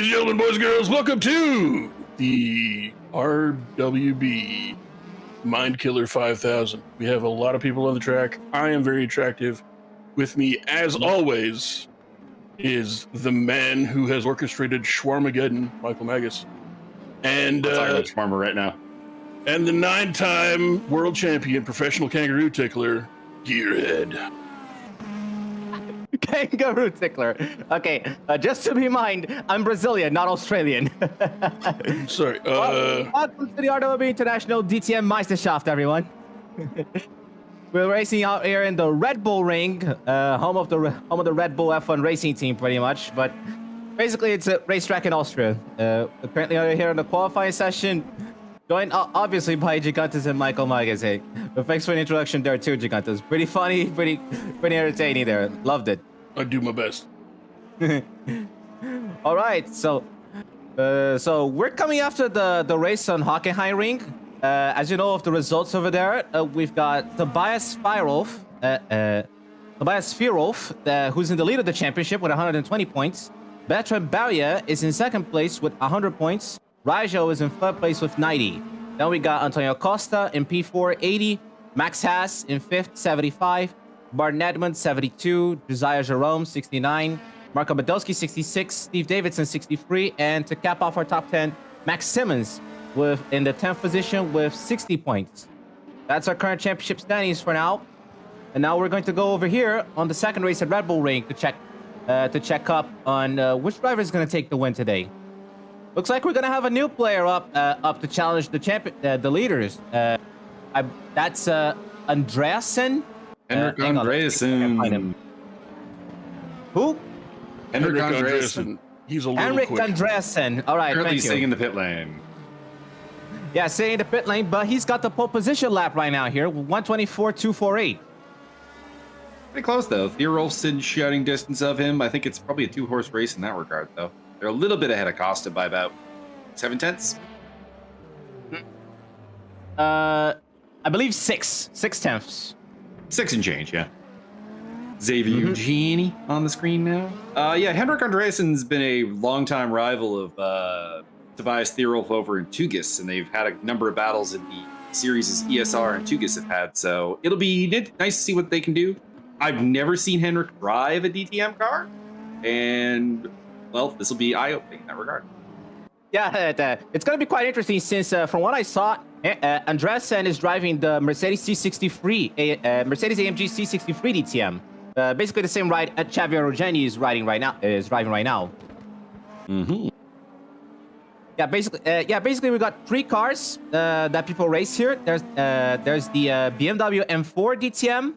and gentlemen, boys and girls, welcome to the RWB Mind Killer 5000. We have a lot of people on the track. I am very attractive. With me, as always, is the man who has orchestrated Schwarmageddon, Michael Magus. And I'm talking about Schwarmer right now. And the 9-time world champion professional kangaroo tickler, Gearhead. Kangaroo tickler. Okay, just to be mind, I'm Brazilian, not Australian. Sorry. Welcome to the RWB International DTM Meisterschaft, everyone. We're racing out here in the Red Bull Ring, home of the Red Bull F1 racing team, pretty much. But basically, it's a racetrack in Austria. We're currently out here in the qualifying session, joined obviously by Gigantes and Michael Magus. Hey, but thanks for the introduction there too, Gigantes. Pretty funny, pretty entertaining there. Loved it. I do my best. All right, so we're coming after the race on Hockenheimring. As you know of the results over there, we've got Tobias Firolf, who's in the lead of the championship with 120 points. Bertrand Barrier is in second place with 100 points. Rajo is in third place with 90. Then we got Antonio Costa in P4, 80. Max Haas in fifth, 75. Martin Edmund, 72. Josiah Jerome, 69. Marco Badowski, 66. Steve Davidson, 63. And to cap off our top 10, Max Simmons in the 10th position with 60 points. That's our current championship standings for now. And now we're going to go over here on the second race at Red Bull Ring to check up on which driver is going to take the win today. Looks like we're going to have a new player up to challenge the leaders. That's Andreasen. Henrik Andreasen. Who? Henrik Andreasen. He's a little Henrik quick. Andreasen. All right, Currently thank you. sitting in the pit lane. Yeah, sitting in the pit lane, but he's got the pole position lap right now here, 124.248. Pretty close, though. Theorolfsson shouting distance of him. I think it's probably a two-horse race in that regard, though. They're a little bit ahead of Costa by about 7/10. I believe 6/10. 6 and change, yeah. Xavier Eugenie on the screen now. Yeah, Henrik Andreasen's been a longtime rival of Tobias Theorolf over in Tugas, and they've had a number of battles in the series ESR and Tugas have had, so it'll be nice to see what they can do. I've never seen Henrik drive a DTM car, and, well, this will be eye-opening in that regard. Yeah, it's going to be quite interesting since, from what I saw, Andreasen is driving the Mercedes C63, Mercedes AMG C63 DTM. Basically the same ride Xavier Eugenie is driving right now. Mm-hmm. Yeah, basically we got 3 cars that people race here. There's the BMW M4 DTM.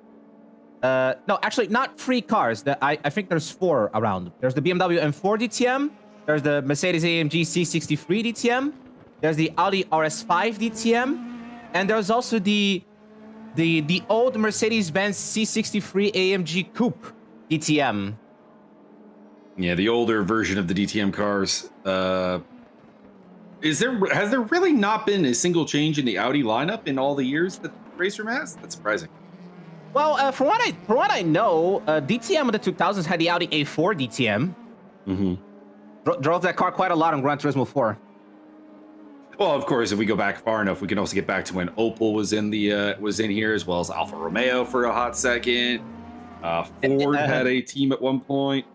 No, actually not 3 cars. I think there's 4 around. There's the BMW M4 DTM. There's the Mercedes AMG C63 DTM. There's the Audi RS5 DTM, and there's also the old Mercedes-Benz C63 AMG Coupe DTM. Yeah, the older version of the DTM cars. Has there really not been a single change in the Audi lineup in all the years that Racer has? That's surprising. Well, from what I know, DTM in the 2000s had the Audi A4 DTM. Mm-hmm. Drove that car quite a lot on Gran Turismo 4. Well, of course, if we go back far enough, we can also get back to when Opel was in here, as well as Alfa Romeo for a hot second. Ford had a team at one point.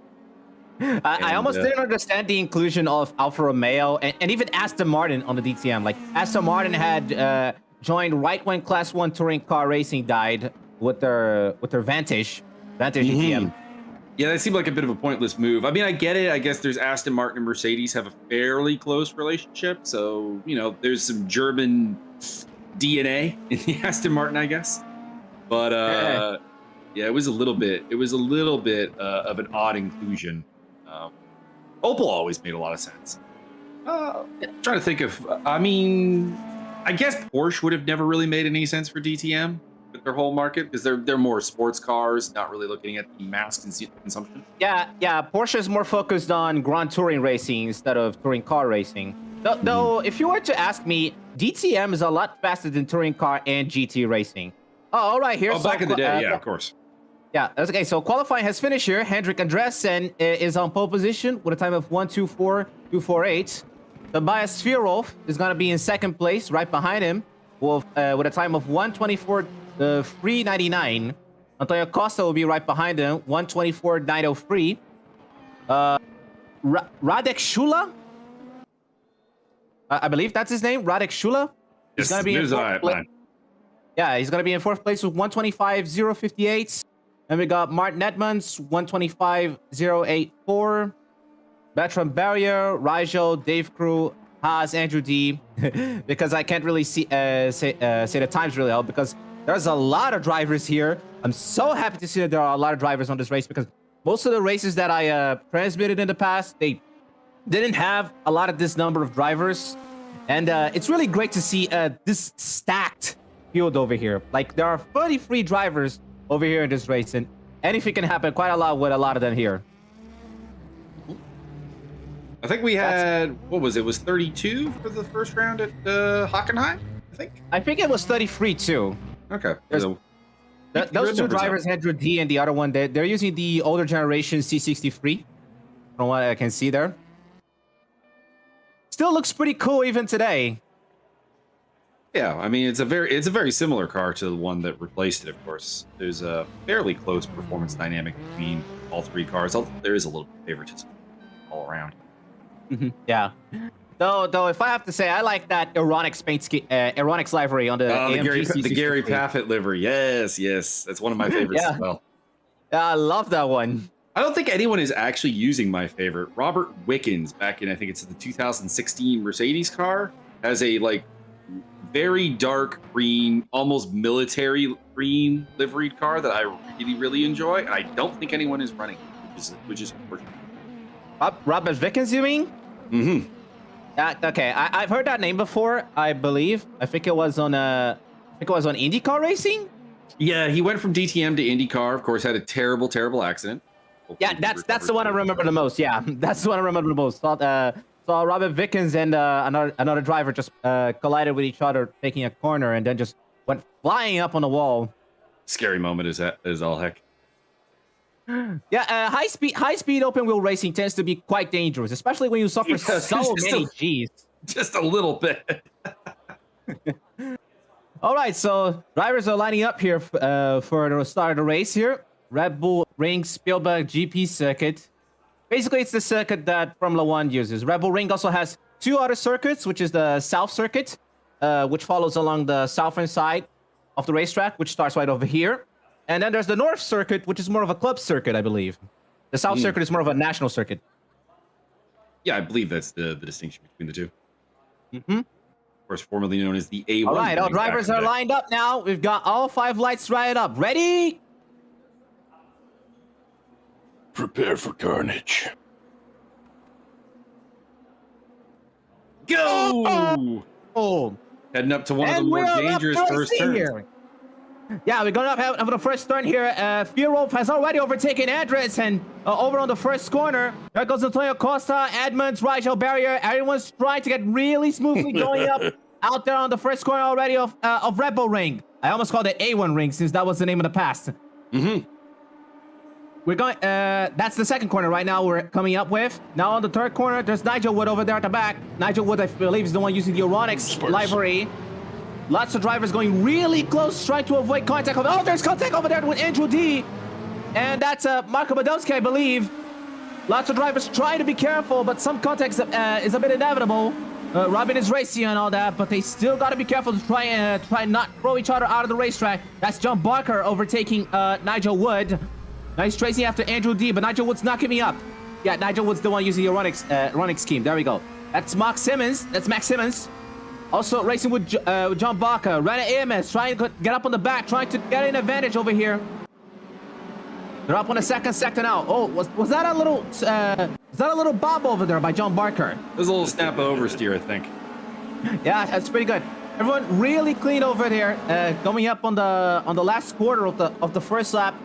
I almost didn't understand the inclusion of Alfa Romeo and even Aston Martin on the DTM. Like, Aston Martin had joined right when Class 1 touring car racing died with their Vantage DTM. Yeah, that seemed like a bit of a pointless move. I mean, I get it. I guess there's Aston Martin and Mercedes have a fairly close relationship. So, there's some German DNA in the Aston Martin, I guess. But, yeah, it was a little bit of an odd inclusion. Opel always made a lot of sense. Trying to think of, I guess Porsche would have never really made any sense for DTM. Their whole market, because they're more sports cars, not really looking at the mass consumption. Yeah, Porsche is more focused on Grand Touring racing instead of touring car racing. Though, if you were to ask me, DTM is a lot faster than touring car and GT racing. Oh, all right, here's back in the day, yeah, of course. Yeah, that's okay. So qualifying has finished here. Hendrik Andresen is on pole position with a time of 1:24.248. Tobias Svirov is going to be in second place, right behind him, with a time of 1:24.399. Antonio Costa will be right behind him, 1:24.903. Radek Shula, I believe that's his name, Radek Shula. He's going to be in fourth place. Yeah, he's going to be in fourth place with 1:25.058. And we got Martin Edmonds, 1:25.084. Bertrand Barrier, Rigel, Dave Crew, Haas, Andrew D. Because I can't really say the times really well because there's a lot of drivers here. I'm so happy to see that there are a lot of drivers on this race because most of the races that I transmitted in the past, they didn't have a lot of this number of drivers. And it's really great to see this stacked field over here. Like, there are 33 drivers over here in this race, and anything can happen quite a lot with a lot of them here. I think we had, what was it? Was 32 for the first round at Hockenheim, I think it was 33 too. Okay. So, those two drivers, Andrew D and the other one, they're using the older generation C63 from what I can see there. Still looks pretty cool even today. Yeah, I mean, it's a very similar car to the one that replaced it, of course. There's a fairly close performance dynamic between all three cars. There is a little favoritism all around. Yeah. Though, if I have to say, I like that Aeronix Aeronix livery on the the Gary Paffett livery. Yes, that's one of my favorites as well. I love that one. I don't think anyone is actually using my favorite. Robert Wickens, back in, I think it's the 2016 Mercedes car, has a very dark green, almost military green liveried car that I really enjoy. And I don't think anyone is running, which is unfortunate. Robert Wickens, you mean? Mm-hmm. Okay, I've heard that name before. I believe. I think it was on IndyCar Racing. Yeah, he went from DTM to IndyCar. Of course, had a terrible accident. Hopefully that's the one I remember the most. Yeah, that's the one I remember the most. Saw Robert Wickens and another driver just collided with each other, taking a corner, and then just went flying up on the wall. Scary moment is all heck. Yeah, high speed open wheel racing tends to be quite dangerous, especially when you suffer so many G's. Just a little bit. All right, so drivers are lining up here for the start of the race here. Red Bull Ring Spielberg GP circuit. Basically, it's the circuit that Formula One uses. Red Bull Ring also has two other circuits, which is the South Circuit, which follows along the southern side of the racetrack, which starts right over here. And then there's the North Circuit, which is more of a club circuit, I believe. The South Circuit is more of a national circuit. Yeah, I believe that's the distinction between the two. Mm-hmm. Of course, formerly known as the A1. All right, all drivers are lined up now. We've got all 5 lights right up. Ready? Prepare for carnage. Go! Oh. Heading up to one of the more dangerous first turns. Here. Yeah, we're going up for the first turn here. Firov has already overtaken Andresen over on the first corner. There goes Antonio Costa, Edmonds, Rigel Barrier. Everyone's trying to get really smoothly going up out there on the first corner already of Red Bull Ring. I almost called it A1 Ring since that was the name of the past. Mm-hmm. We're going, that's the second corner right now we're coming up with. Now on the third corner, there's Nigel Wood over there at the back. Nigel Wood, I believe, is the one using the Aeronix livery. Lots of drivers going really close, trying to avoid contact. Oh, there's contact over there with Andrew D. And that's Marko Badowski, I believe. Lots of drivers trying to be careful, but some contact is a bit inevitable. Robin is racing and all that, but they still got to be careful to try not throw each other out of the racetrack. That's John Barker overtaking Nigel Wood. Nice tracing after Andrew D, but Nigel Wood's not giving up. Yeah, Nigel Wood's the one using the Aeronix scheme. There we go. That's Max Simmons. Also racing with John Barker. Rana AMS trying to get up on the back, trying to get an advantage over here. They're up on the second sector now. Oh, was that a little bob over there by John Barker? There's a little snap oversteer, I think. Yeah, that's pretty good. Everyone really clean over there. Going up on the last quarter of the first lap.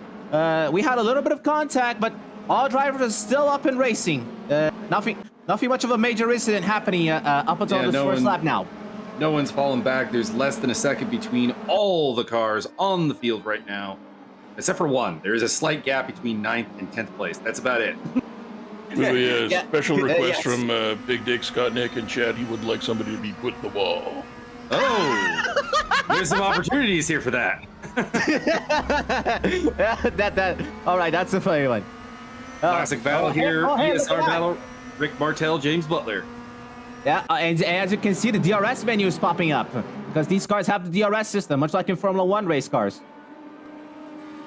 We had a little bit of contact, but all drivers are still up and racing. Nothing much of a major incident happening up until this first lap now. No one's falling back. There's less than a second between all the cars on the field right now. except for one. There is a slight gap between 9th and 10th place. That's about it. Really, Yeah. special request Yes. from Big Dick, Scott, Nick, and Chad. He would like somebody to be put in the wall. Oh, there's some opportunities here for that. All right, that's a funny one. Classic battle here. Hey, look at ESR that. battle. Rick Martel, James Butler. Yeah, and as you can see, the DRS menu is popping up because these cars have the DRS system, much like in Formula One race cars.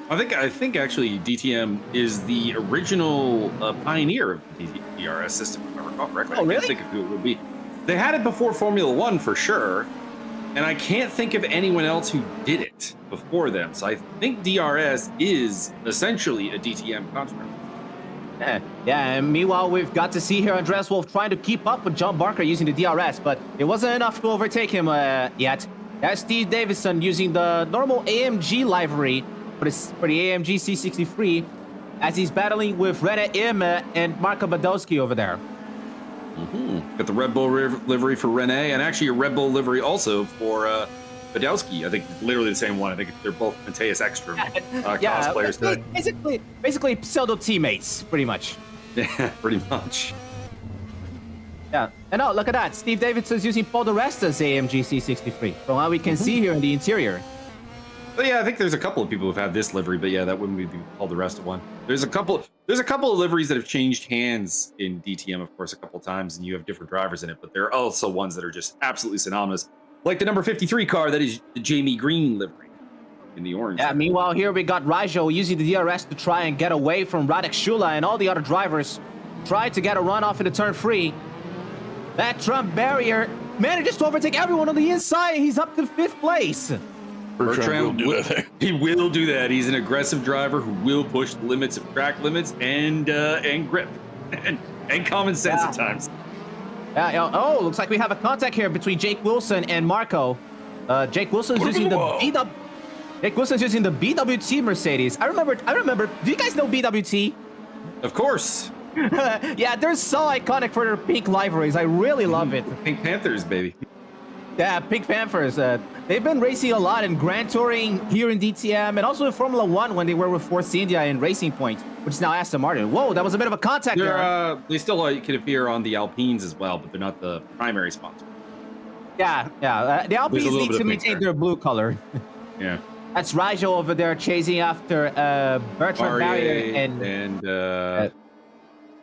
I think actually DTM is the original pioneer of the DRS system, if I recall correctly. Oh, I really? can't think of who it would be. They had it before Formula One for sure, and I can't think of anyone else who did it before them. So I think DRS is essentially a DTM construct. Yeah, and meanwhile, we've got to see here Andreas Wolf trying to keep up with John Barker using the DRS, but it wasn't enough to overtake him yet. That's Steve Davidson using the normal AMG livery for the AMG C63 as he's battling with Rene Im and Marko Badowski over there. Got the Red Bull livery for Rene, and actually a Red Bull livery also for Badowski. I think it's literally the same one. I think they're both Mateus Ekstrom cosplayers today. Basically pseudo teammates, pretty much. Yeah, pretty much. Yeah, and oh, look at that. Steve Davidson's using Paul di Resta's AMG C63 from what we can see here in the interior. But yeah, I think there's a couple of people who've had this livery, but yeah, that wouldn't be called the rest of one. There's a couple of liveries that have changed hands in DTM, of course, a couple of times, and you have different drivers in it, but there are also ones that are just absolutely synonymous. Like the number 53 car, that is the Jamie Green livery in the orange. Yeah, meanwhile, here we got Raijo using the DRS to try and get away from Radek Shula and all the other drivers. Tried to get a runoff in the turn 3. That Trump barrier manages to overtake everyone on the inside. He's up to 5th place. Bertrand will do that thing. He will do that. He's an aggressive driver who will push the limits of track limits and grip and common sense at times. Yeah, oh, looks like we have a contact here between Jake Wilson and Marco. Jake Wilson's using the BWT Mercedes. I remember. Do you guys know BWT? Of course. Yeah, they're so iconic for their pink liveries. I really love it. Pink Panthers, baby. Yeah, Pink Panthers. They've been racing a lot in Grand Touring here in DTM and also in Formula One when they were with Force India and Racing Point, which is now Aston Martin. Whoa, that was a bit of a contact there. They still can appear on the Alpines as well, but they're not the primary sponsor. Yeah. The Alpines need to maintain their blue color. Yeah. That's Raijo over there chasing after Bertrand Barrier and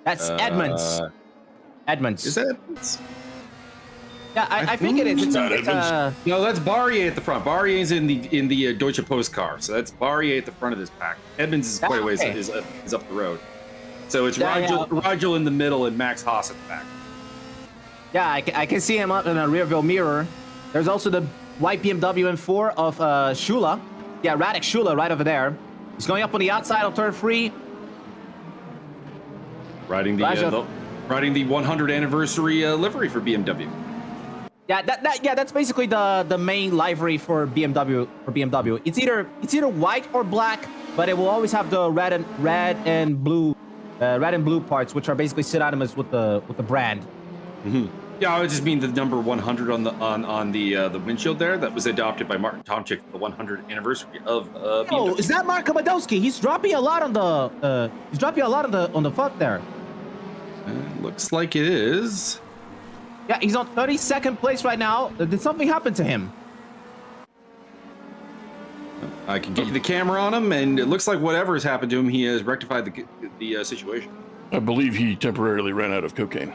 that's Edmonds. Edmonds. Is that Edmonds? Yeah, I think it is. No, that's Barrier at the front. Barrier's in the Deutsche Post car, so that's Barrier at the front of this pack. Edmonds is quite a ways is up the road. So it's Rigel in the middle and Max Haas at the back. Yeah, I can see him up in a rear view mirror. There's also the white BMW M4 of Shula. Yeah, Radek Shula right over there. He's going up on the outside on turn 3. Riding the 100 anniversary livery for BMW. Yeah, that's basically the main livery for BMW. It's either white or black, but it will always have the red and blue parts, which are basically synonymous with the brand. Mm-hmm. Yeah, I would just mean the number 100 on the windshield there. That was adopted by Martin Tomczyk for the 100th anniversary of BMW. Oh, is that Marko Badowski? He's dropping a lot on the front there. Looks like it is. Yeah, he's on 32nd place right now. Did something happen to him? I can get you the camera on him, and it looks like whatever has happened to him, he has rectified the situation. I believe he temporarily ran out of cocaine.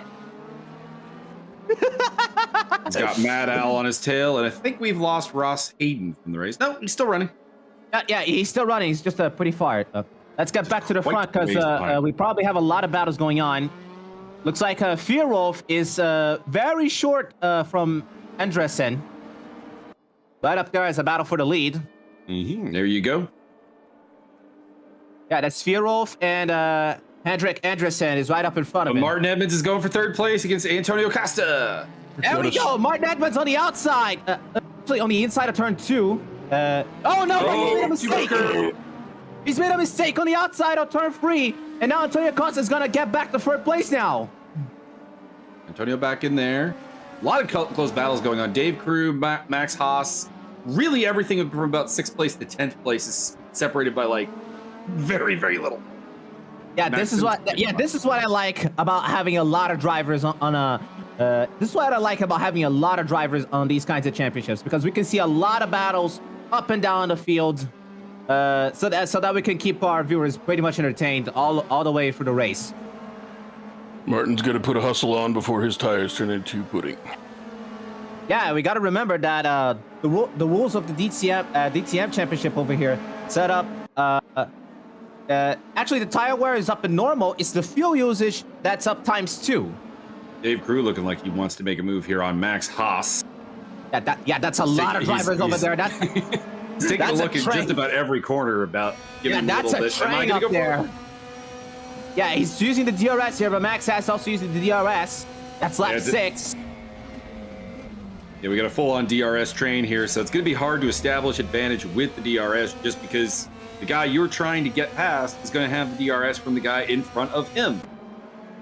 He's got Mad Al on his tail, and I think we've lost Ross Hayden from the race. No, he's still running. Yeah, he's still running. He's just pretty far. Let's get back to the front because we probably have a lot of battles going on. Looks like Fierolf is very short from Andresen. Right up there as a battle for the lead. Mm-hmm. There you go. Yeah, that's Fierolf and Hendrik Andresen is right up in front of him. Martin Edmonds is going for 3rd place against Antonio Costa. There we go. Martin Edmonds on the outside. Actually, on the inside of turn 2. Oh, no, he made a mistake. He's made a mistake on the outside of turn 3. And now Antonio Costa is going to get back to 3rd place now. Antonio back in there. A lot of close battles going on. Dave Crew, Max Haas. Really everything from about 6th place to 10th place is separated by like very, very little. Yeah, this is what. Yeah, this is what I like about having a lot of drivers on a. This is what I like about having a lot of drivers on these kinds of championships, because we can see a lot of battles up and down the field, so that we can keep our viewers pretty much entertained all the way through the race. Martin's gonna put a hustle on before his tires turn into pudding. Yeah, we got to remember that the rules of the DTM championship over here set up. Actually, the tire wear is up in normal. It's the fuel usage that's up ×2. Dave Crew looking like he wants to make a move here on Max Haas. That's a lot of drivers over there. He's taking a look at just about every corner about giving him a little bit. Am I gonna go there? Yeah, he's using the DRS here, but Max Haas also using the DRS. That's lap 6. Yeah, we got a full-on DRS train here, so it's going to be hard to establish advantage with the DRS just because the guy you're trying to get past is going to have the DRS from the guy in front of him.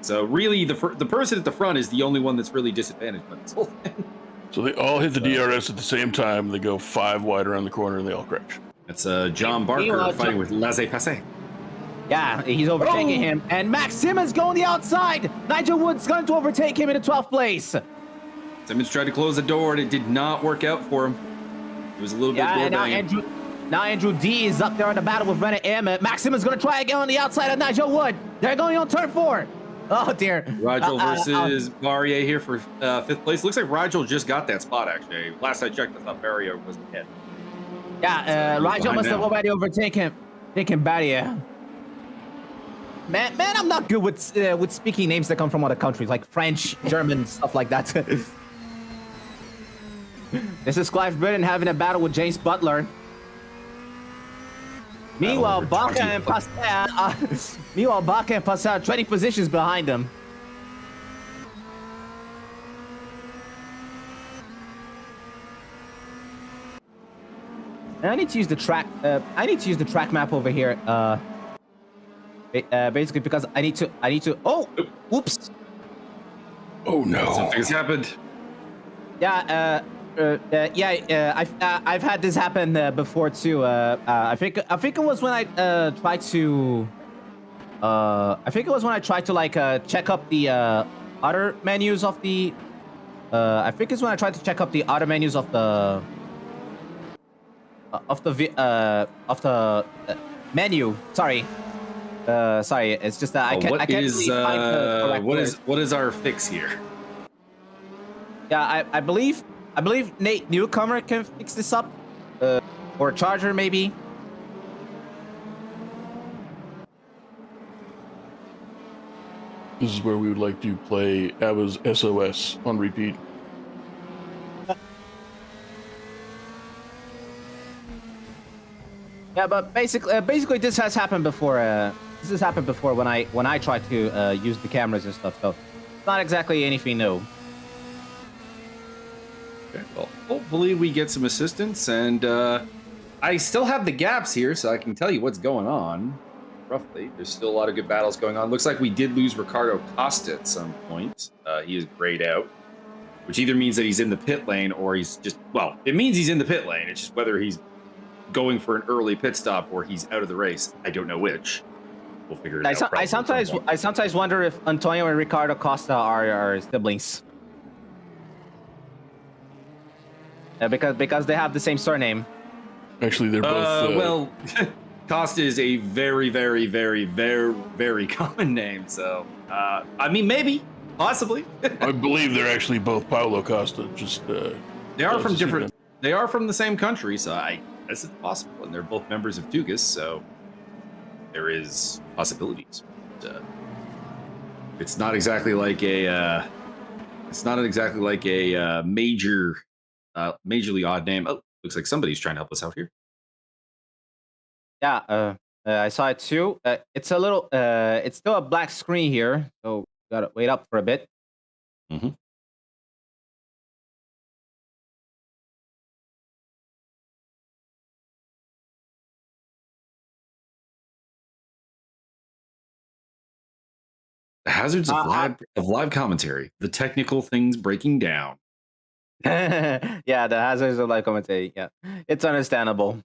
So really, the person at the front is the only one that's really disadvantaged by this whole thing. So they all hit the DRS at the same time. They go 5 wide around the corner and they all crash. That's John Barker fighting with Laissez-Passer. Yeah, he's overtaking him. And Max Simmons going the outside. Nigel Wood's going to overtake him in the 12th place. Simmons tried to close the door and it did not work out for him. It was a little bit door banging. Now Andrew D is up there in the battle with René M. Max Simmons going to try again on the outside of Nigel Wood. They're going on turn 4. Oh, dear. Rigel versus Barrier here for 5th place. Looks like Rigel just got that spot, actually. Last I checked, I thought Barrier was ahead. Yeah, Rigel must have already overtaken Barrier. Man, I'm not good with speaking names that come from other countries, like French, German, stuff like that. This is Clive Britton having a battle with James Butler. Meanwhile, Baca and Passer are 20 positions behind them. And I need to use the track. I need to use the track map over here. Basically, because I need to. Oh, whoops. Oh no! Something's happened. Yeah. I've had this happen before too. I think it was when I tried to. I think it was when I tried to like check up the other menus of the. I think it's when I tried to check up the other menus of the. Of the menu. Sorry. Sorry. It's just that I can't. I can't really find the correct what is our fix here? Yeah, I believe Nate Newcomer can fix this up, or Charger maybe. This is where we would like to play ABBA's SOS on repeat. Yeah, but basically this has happened before. This has happened before when I tried to use the cameras and stuff. So it's not exactly anything new. Okay, well, hopefully we get some assistance, and I still have the gaps here, so I can tell you what's going on. Roughly, there's still a lot of good battles going on. Looks like we did lose Ricardo Costa at some point. He is grayed out, which either means that he's in the pit lane or he's just, well, it means he's in the pit lane. It's just whether he's going for an early pit stop or he's out of the race. I don't know which. We'll figure it out. I sometimes wonder if Antonio and Ricardo Costa are siblings. Because they have the same surname. Actually, they're both. Well, Costa is a very, very, very, very, very common name. So, I mean, maybe, possibly. I believe they're actually both Paulo Costa. Just they are from different. They are from the same country, so I guess it's possible, and they're both members of Tugas, so there is possibilities. But, it's not exactly like a. It's not exactly like a majorly odd name. Oh, looks like somebody's trying to help us out here. Yeah, I saw it too. It's a little. It's still a black screen here, so gotta wait up for a bit. Mm-hmm. The hazards of live commentary, the technical things breaking down. Yeah, the hazards of live commentary. Yeah, it's understandable.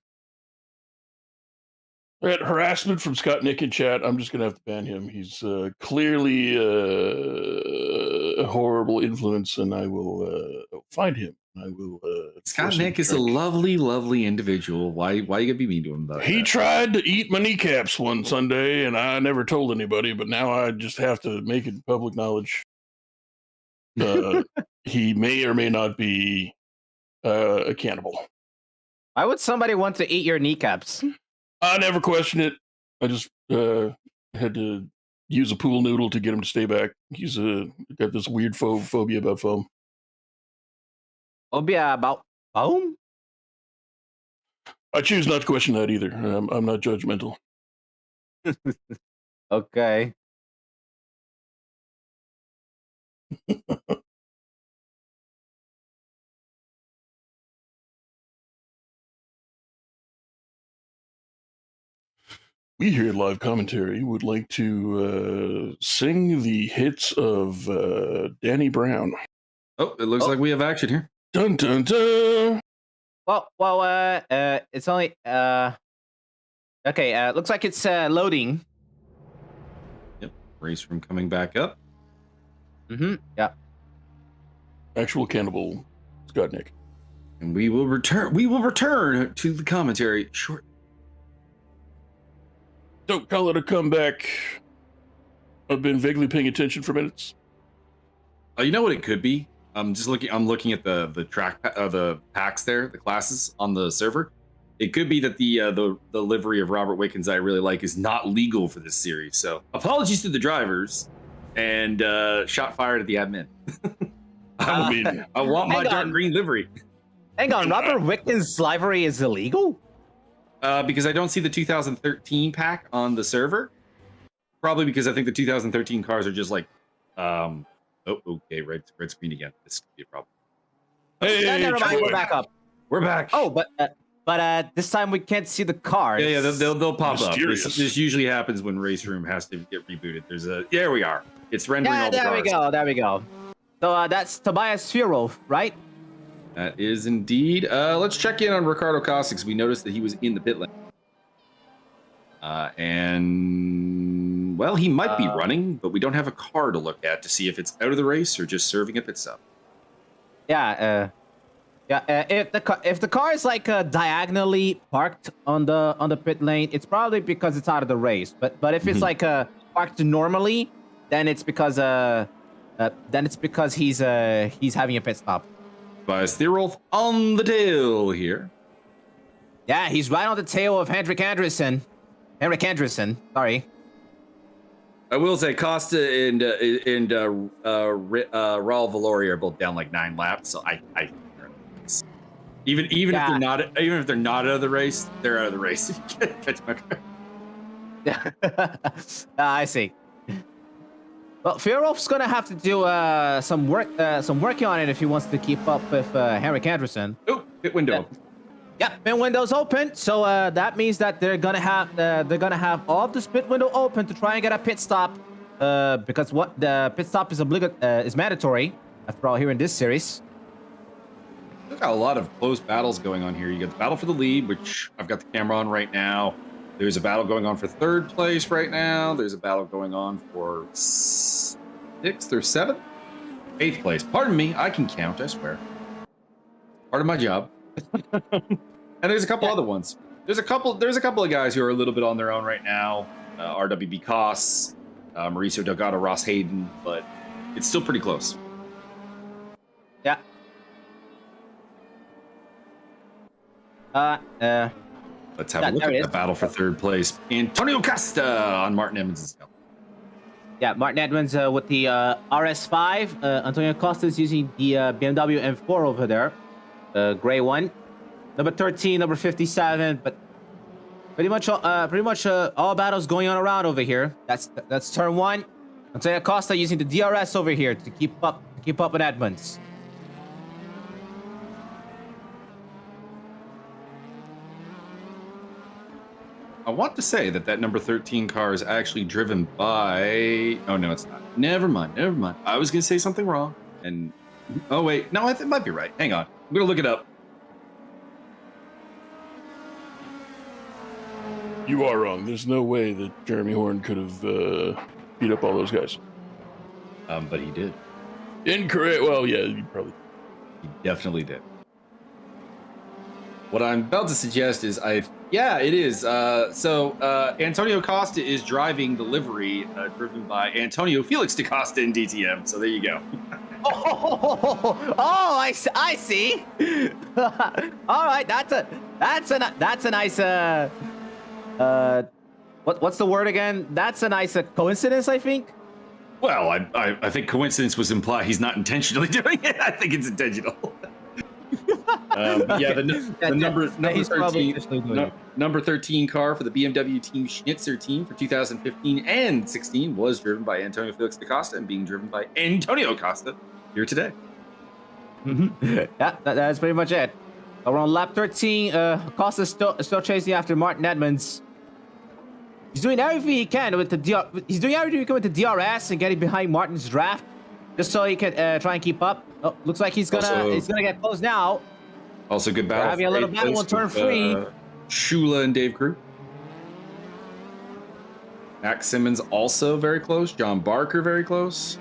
That harassment from Scott Nick in chat. I'm just gonna have to ban him. He's clearly a horrible influence, and I will find him. I will. Scott Nick is a lovely, lovely individual. Why you gonna be mean to him about He that? tried to eat my kneecaps one Sunday, and I never told anybody. But now I just have to make it public knowledge. He may or may not be a cannibal. Why would somebody want to eat your kneecaps? I never questioned it. I just had to use a pool noodle to get him to stay back. He's got this weird phobia about foam. Phobia about foam? I choose not to question that either. I'm not judgmental. Okay. We here at Live Commentary would like to sing the hits of Danny Brown. Oh, it looks like we have action here. Dun dun dun. Well, it's only okay. Looks like it's loading. Yep, race room coming back up. Yeah. Actual cannibal, Scott Nick. And we will return. We will return to the commentary short. Don't call it a comeback. I've been vaguely paying attention for minutes. You know what it could be? I'm looking at the track, the packs there, the classes on the server. It could be that the livery of Robert Wickens I really like is not legal for this series. So apologies to the drivers, and shot fired at the admin. I want my dark green livery. Hang on, Robert Wickens' livery is illegal? Because I don't see the 2013 pack on the server. Probably because I think the 2013 cars are just like, oh, okay, red screen again. This could be a problem. Hey, never mind, we're back up. We're back. Oh, but this time we can't see the cars. Yeah, they'll pop Mysterious. up. This usually happens when Race Room has to get rebooted. There we are. It's rendering all the cars. There we go. So that's Tobias Firov, right? That is indeed. Let's check in on Ricardo Cossack. We noticed that he was in the pit lane. And, well, he might be running, but we don't have a car to look at to see if it's out of the race or just serving a pit stop. Yeah, if the car is like diagonally parked on the pit lane, it's probably because it's out of the race. But if it's like parked normally, then it's because he's having a pit stop. Tobias Thierolf on the tail here. Yeah, he's right on the tail of Henrik Andresen, sorry. I will say Costa and Raul Valori are both down like 9 laps, so I even if they're not out of the race, they're out of the race. Yeah, I see. Well, Firolf's gonna have to do some work on it if he wants to keep up with Henrik Andresen. Oh, pit window. Yep, pit window's open, so that means that they're gonna have all of this pit window open to try and get a pit stop, because what the pit stop is mandatory after all here in this series. We've got a lot of close battles going on here. You got the battle for the lead, which I've got the camera on right now. There's a battle going on for 3rd place right now. There's a battle going on for 6th or 7th, 8th place. Pardon me, I can count. I swear. Part of my job. And there's a couple other ones. There's a couple of guys who are a little bit on their own right now. RWB Koss, Mauricio Delgado, Ross Hayden, but it's still pretty close. Yeah. Let's have a look at the battle for 3rd place. Antonio Costa on Martin Edmonds' tail. Yeah, Martin Edmonds with the RS5. Antonio Costa is using the BMW M4 over there, gray one. Number 13, number 57, but pretty much all battles going on around over here. That's turn 1. Antonio Costa using the DRS over here to keep up with Edmonds. I want to say that number 13 car is actually driven by... Oh, no, it's not. Never mind. I was going to say something wrong. And... Oh, wait. No, it might be right. Hang on. I'm going to look it up. You are wrong. There's no way that Jeremy Horn could have beat up all those guys. But he did. Incorrect. Well, yeah, you probably. He definitely did. What I'm about to suggest is yeah, it is. Antonio Costa is driving the livery driven by Antonio Felix da Costa in DTM. So there you go. I see. All right, that's a nice what's the word again? That's a nice coincidence, I think. Well, I think coincidence was implied. He's not intentionally doing it. I think it's intentional. Yeah, the number 13 car for the BMW Team Schnitzer team for 2015 and 16 was driven by Antonio Felix da Costa and being driven by Antonio Costa here today. Yeah, that's pretty much it. We're on lap 13. Costa's still chasing after Martin Edmonds. He's doing everything he can with the DRS and getting behind Martin's draft, just so he can try and keep up. Oh, looks like he's gonna get close now. Also, good battle. Having a little battle on turn 3. Shula and Dave Crew. Max Simmons also very close. John Barker very close.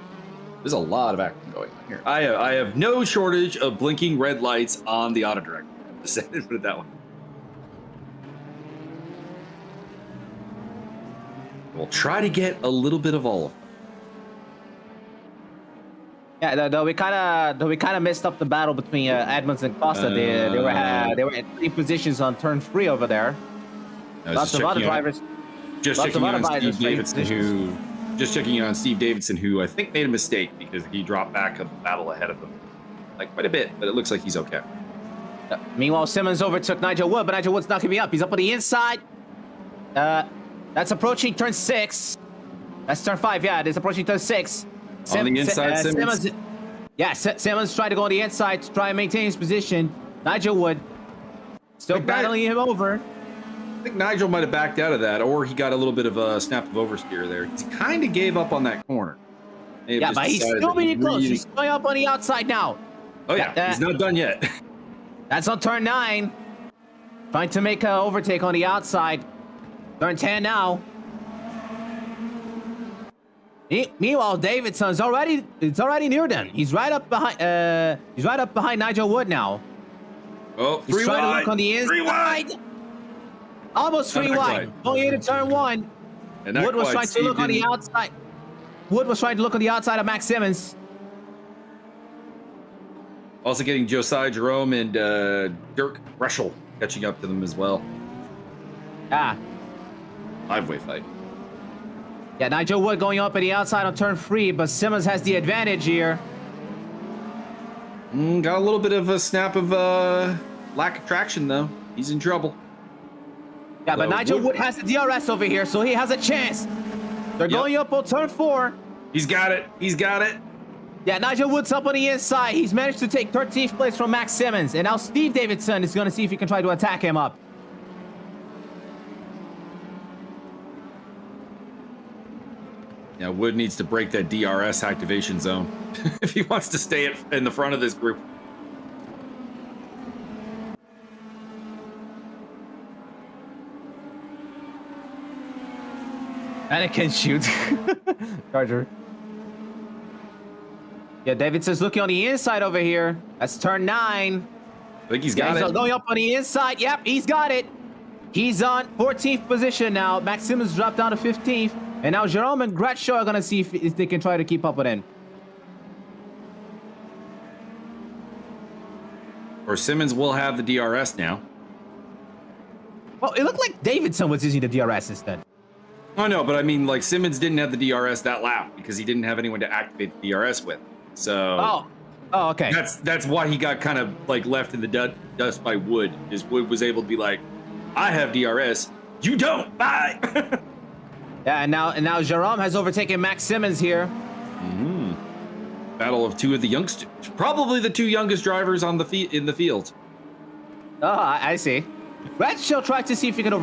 There's a lot of action going on here. I have no shortage of blinking red lights on the auto director. Just put it that way. We'll try to get a little bit of all of them. Yeah, though we kind of messed up the battle between Edmonds and Costa. They were in 3 positions on turn 3 over there. Lots of other drivers. Just checking on Steve Davidson, who I think made a mistake because he dropped back a battle ahead of him, like quite a bit. But it looks like he's okay. Meanwhile, Simmons overtook Nigel Wood, but Nigel Wood's not giving up. He's up on the inside. That's approaching turn 6. That's turn 5. Yeah, it's approaching turn 6. On the inside, Simmons. Simmons tried to go on the inside to try and maintain his position. Nigel Wood still battling him over. I think Nigel might have backed out of that, or he got a little bit of a snap of oversteer there. He kind of gave up on that corner. Yeah, but he's still being close. He's going up on the outside now. Oh, yeah. He's not done yet. That's on turn 9. Trying to make an overtake on the outside. Turn 10 now. Meanwhile, Davidson's already near them. He's right up behind Nigel Wood now. Oh, he's trying to look on the inside. Almost 3 wide. Going into turn 1. Wood was trying to look on the outside. Wood was trying to look on the outside of Max Simmons. Also getting Josiah Jerome and Dirk Reschel catching up to them as well. Ah. 5-way fight. Yeah, Nigel Wood going up at the outside on turn 3, but Simmons has the advantage here. Got a little bit of a snap of lack of traction, though. He's in trouble. Yeah, but Nigel Wood has the DRS over here, so he has a chance. They're going up on turn 4. He's got it. He's got it. Yeah, Nigel Wood's up on the inside. He's managed to take 13th place from Max Simmons. And now Steve Davidson is going to see if he can try to attack him up. Yeah, Wood needs to break that DRS activation zone if he wants to stay in the front of this group. And it can shoot. Charger. Yeah, Davidson's looking on the inside over here. That's turn 9. I think he's got it. Going up on the inside. Yep, he's got it. He's on 14th position now. Max Simmons dropped down to 15th. And now Jerome and Gretschel are going to see if they can try to keep up with him. Or Simmons will have the DRS now. Well, it looked like Davidson was using the DRS instead. Oh, no, but I mean, like, Simmons didn't have the DRS that lap because he didn't have anyone to activate the DRS with. So... Oh, okay. That's why he got kind of, like, left in the dust by Wood. Is Wood was able to be like, I have DRS. You don't. Bye. Yeah, and now Jerome has overtaken Max Simmons here. Battle of 2 of the youngsters. Probably the 2 youngest drivers on in the field. Oh, I see. Gretschel tried to see if he could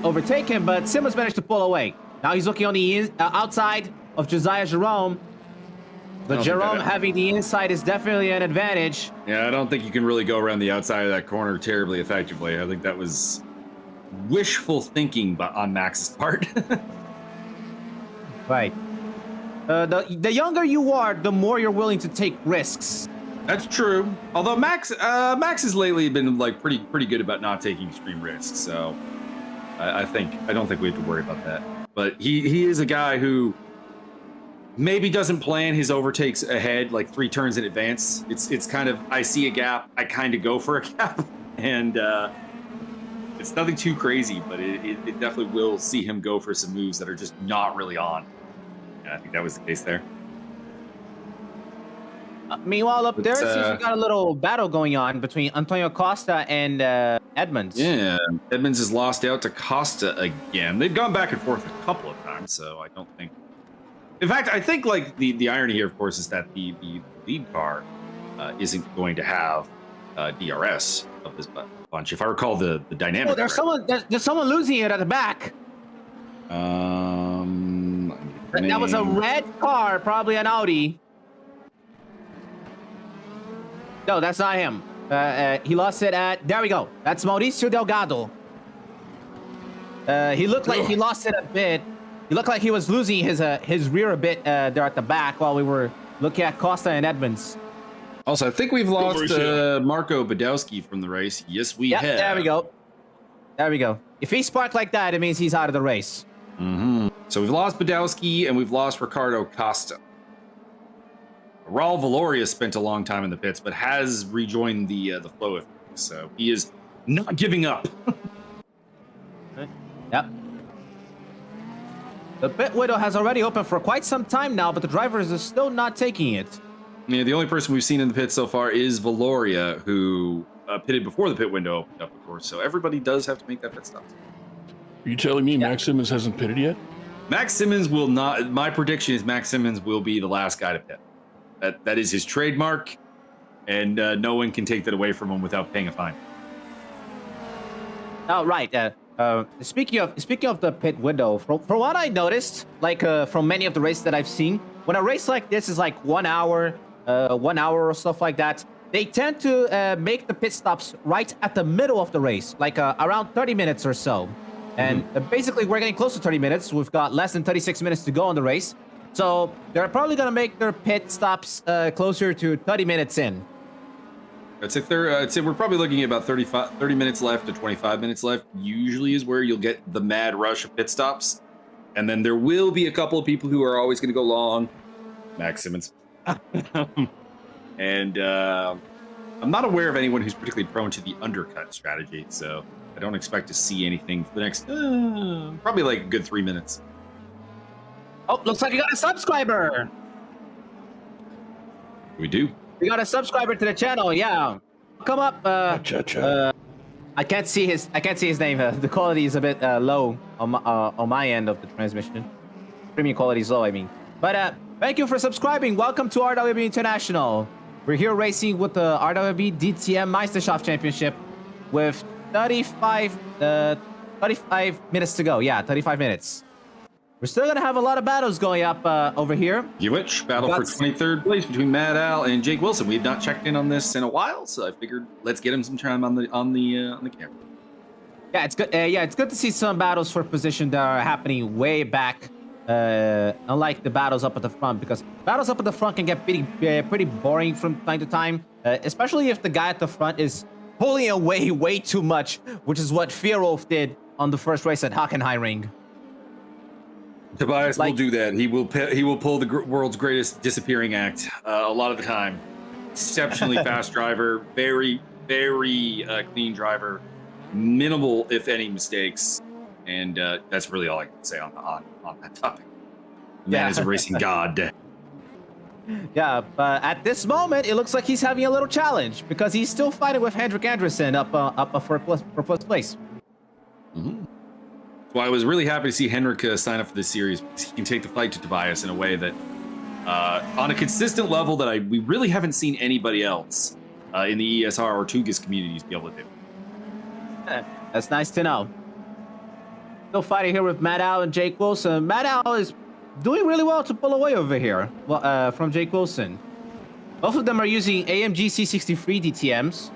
overtake him, but Simmons managed to pull away. Now he's looking on the outside of Josiah Jerome. But Jerome having the inside is definitely an advantage. Yeah, I don't think you can really go around the outside of that corner terribly effectively. I think that was wishful thinking on Max's part. Right. The younger you are, the more you're willing to take risks. That's true. Although Max has lately been like pretty good about not taking extreme risks. So I don't think we have to worry about that. But he is a guy who maybe doesn't plan his overtakes ahead, like 3 turns in advance. It's kind of, I see a gap, I kind of go for a gap, and it's nothing too crazy, but it definitely will see him go for some moves that are just not really on. And I think that was the case there. Meanwhile, up there, it seems we got a little battle going on between Antonio Costa and Edmonds. Yeah, Edmonds has lost out to Costa again. They've gone back and forth a couple of times, so I don't think... In fact, I think like the irony here, of course, is that the lead car isn't going to have DRS of this bunch. If I recall the dynamic. Oh, there's someone losing it at the back. That was a red car, probably an Audi. No, that's not him. He lost it at... There we go. That's Mauricio Delgado. He looked like he lost it a bit. He looked like he was losing his rear a bit there at the back while we were looking at Costa and Edmonds. Also, I think we've lost Marco Badowski from the race. Yes, we have. There we go. There we go. If he's sparked like that, it means he's out of the race. Mm-hmm. So we've lost Badowski and we've lost Ricardo Costa. Raul Valoria spent a long time in the pits, but has rejoined the flow of things. So he is not giving up. Yep. The pit window has already opened for quite some time now, but the drivers are still not taking it. Yeah, the only person we've seen in the pit so far is Valoria, who pitted before the pit window opened up, of course. So everybody does have to make that pit stop. Are you telling me Max Simmons hasn't pitted yet? Max Simmons will not. My prediction is Max Simmons will be the last guy to pit. That is his trademark, and no one can take that away from him without paying a fine. Oh, right. Speaking of the pit window, from what I noticed, like from many of the races that I've seen, when a race like this is like 1 hour or stuff like that, they tend to make the pit stops right at the middle of the race, like around 30 minutes or so. And basically, we're getting close to 30 minutes. We've got less than 36 minutes to go on the race. So they're probably going to make their pit stops closer to 30 minutes in. I'd say we're probably looking at about 30 minutes left to 25 minutes left. Usually is where you'll get the mad rush of pit stops. And then there will be a couple of people who are always going to go long. Max Simmons. And I'm not aware of anyone who's particularly prone to the undercut strategy. So I don't expect to see anything for the next, probably like a good 3 minutes. Oh, looks like you got a subscriber. We do. We got a subscriber to the channel. Yeah, come up. I can't see his name. The quality is a bit low on my end of the transmission. Premium quality is low, I mean. But thank you for subscribing. Welcome to RWB International. We're here racing with the RWB DTM Meisterschaft Championship with 35 minutes to go. Yeah, 35 minutes. We're still going to have a lot of battles going up over here. Which battle for 23rd place between Mad Al and Jake Wilson. We have not checked in on this in a while, so I figured let's get him some time on the camera. Yeah, it's good. It's good to see some battles for position that are happening way back, unlike the battles up at the front, because battles up at the front can get pretty boring from time to time, especially if the guy at the front is pulling away way too much, which is what Fearwolf did on the first race at Hockenheimring. Tobias will do that. He will pull the world's greatest disappearing act a lot of the time. Exceptionally fast driver, very, very clean driver, minimal, if any, mistakes, and that's really all I can say on that topic. The man is a racing god. Yeah, but at this moment, it looks like he's having a little challenge because he's still fighting with Hendrik Andersen up for first place. Mm-hmm. Well, I was really happy to see Henrik sign up for this series because he can take the fight to Tobias in a way that, on a consistent level, that we really haven't seen anybody else in the ESR or Tugas communities be able to do. That's nice to know. Still fighting here with Matt Al and Jake Wilson. Matt Al is doing really well to pull away over here from Jake Wilson. Both of them are using AMG C63 DTMs.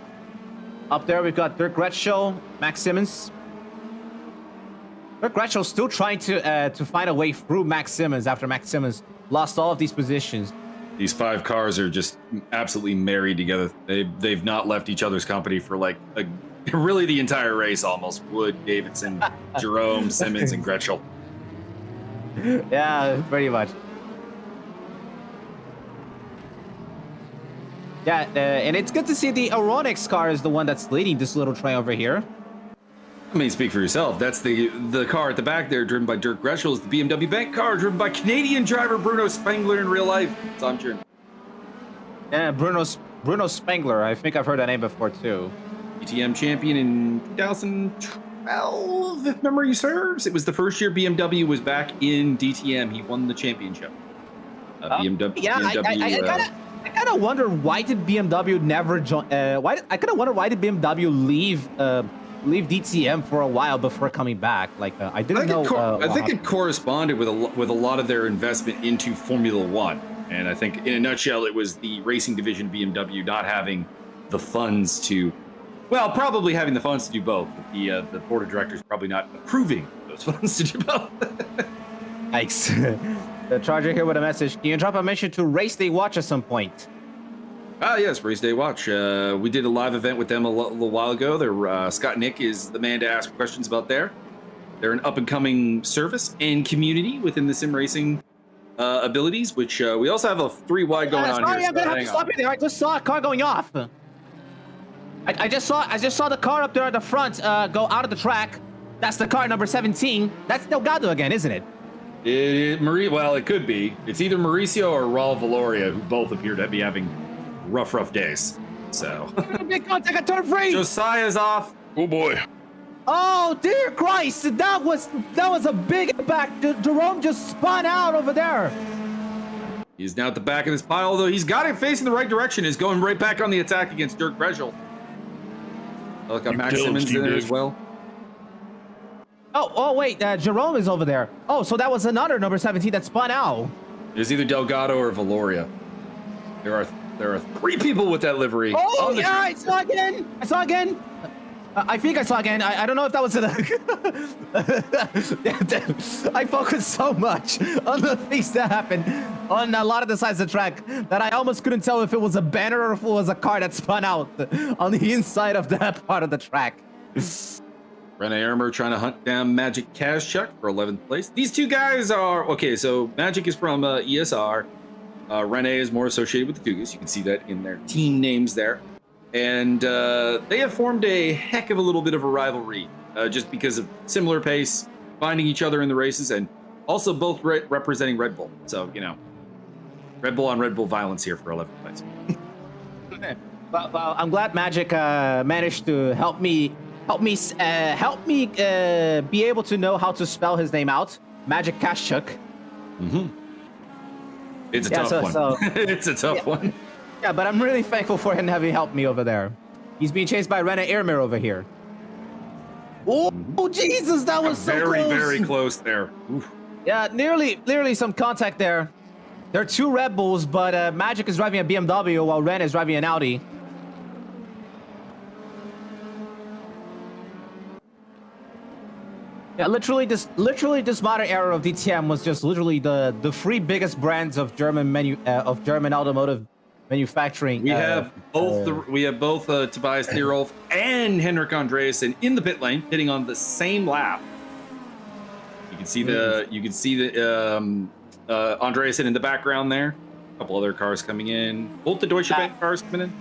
Up there, we've got Dirk Gretschel, Max Simmons. Dirk Gretschel's still trying to find a way through Max Simmons after Max Simmons lost all of these positions. These 5 cars are just absolutely married together. They've not left each other's company for like really the entire race almost. Wood, Davidson, Jerome, Simmons, and Gretschel. Yeah, pretty much. Yeah, and it's good to see the Aronix car is the one that's leading this little train over here. I mean, speak for yourself. That's the car at the back there, driven by Dirk Gretschel, is the BMW Bank car, driven by Canadian driver Bruno Spengler in real life. It's on turn. Yeah, Bruno Spengler. I think I've heard that name before too. DTM champion in 2012, if memory serves. It was the first year BMW was back in DTM. He won the championship. BMW. Yeah, BMW, I kind of wonder why did BMW never join. I kind of wonder why did BMW leave DTM for a while before coming back. Like I didn't know. I think it corresponded with a lot of their investment into Formula One, and I think in a nutshell, it was the racing division of BMW not having the funds to, well, probably having the funds to do both. But the board of directors probably not approving those funds to do both. Yikes. The Charger here with a message. Can you drop a mention to Race Day Watch at some point? Ah, yes, Race Day Watch. We did a live event with them a little while ago. Scott Nick is the man to ask questions about there. They're an up-and-coming service and community within the sim racing abilities, which we also have a 3-wide going on here. I'm gonna have to stop you there. I just saw a car going off. I just saw the car up there at the front go out of the track. That's the car number 17. That's Delgado again, isn't it? Well, it could be. It's either Mauricio or Raul Valoria, who both appear to be having rough days. So big contact at turn 3. Josiah's off. Oh boy. Oh dear Christ! That was a big impact. Jerome just spun out over there. He's now at the back of this pile, although he's got it facing the right direction. Is going right back on the attack against Dirk Gretschel. Look, got Max Simmons in there as well. Oh wait, Jerome is over there. Oh, so that was another number 17 that spun out. There's either Delgado or Valoria. There are 3 people with that livery. Oh yeah, I saw again. I think I saw again. I don't know if that was I focused so much on the things that happened on a lot of the sides of the track that I almost couldn't tell if it was a banner or if it was a car that spun out on the inside of that part of the track. Rene Ermer trying to hunt down Magic Kazchuk for 11th place. These two guys are okay. So Magic is from ESR. Rene is more associated with the Tugas. You can see that in their team names there. And they have formed a heck of a little bit of a rivalry just because of similar pace, finding each other in the races, and also both representing Red Bull. So, you know, Red Bull on Red Bull violence here for 11th place. Well, I'm glad Magic managed to help me be able to know how to spell his name out. Magic Kazchuk. Mm-hmm. It's a tough one. It's a tough one. Yeah, but I'm really thankful for him having helped me over there. He's being chased by Rene Ermer over here. Oh, Jesus, that was so very, close. very close there. Oof. Yeah, nearly some contact there. There are 2 Red Bulls, but Magic is driving a BMW while Ren is driving an Audi. Yeah, literally this modern era of DTM was just literally the 3 biggest brands of German automotive manufacturing. We have both Tobias Thierolf and Henrik Andreasen in the pit lane, hitting on the same lap. You can see Andreasen in the background there. A couple other cars coming in. Both the Deutsche Bank cars coming in.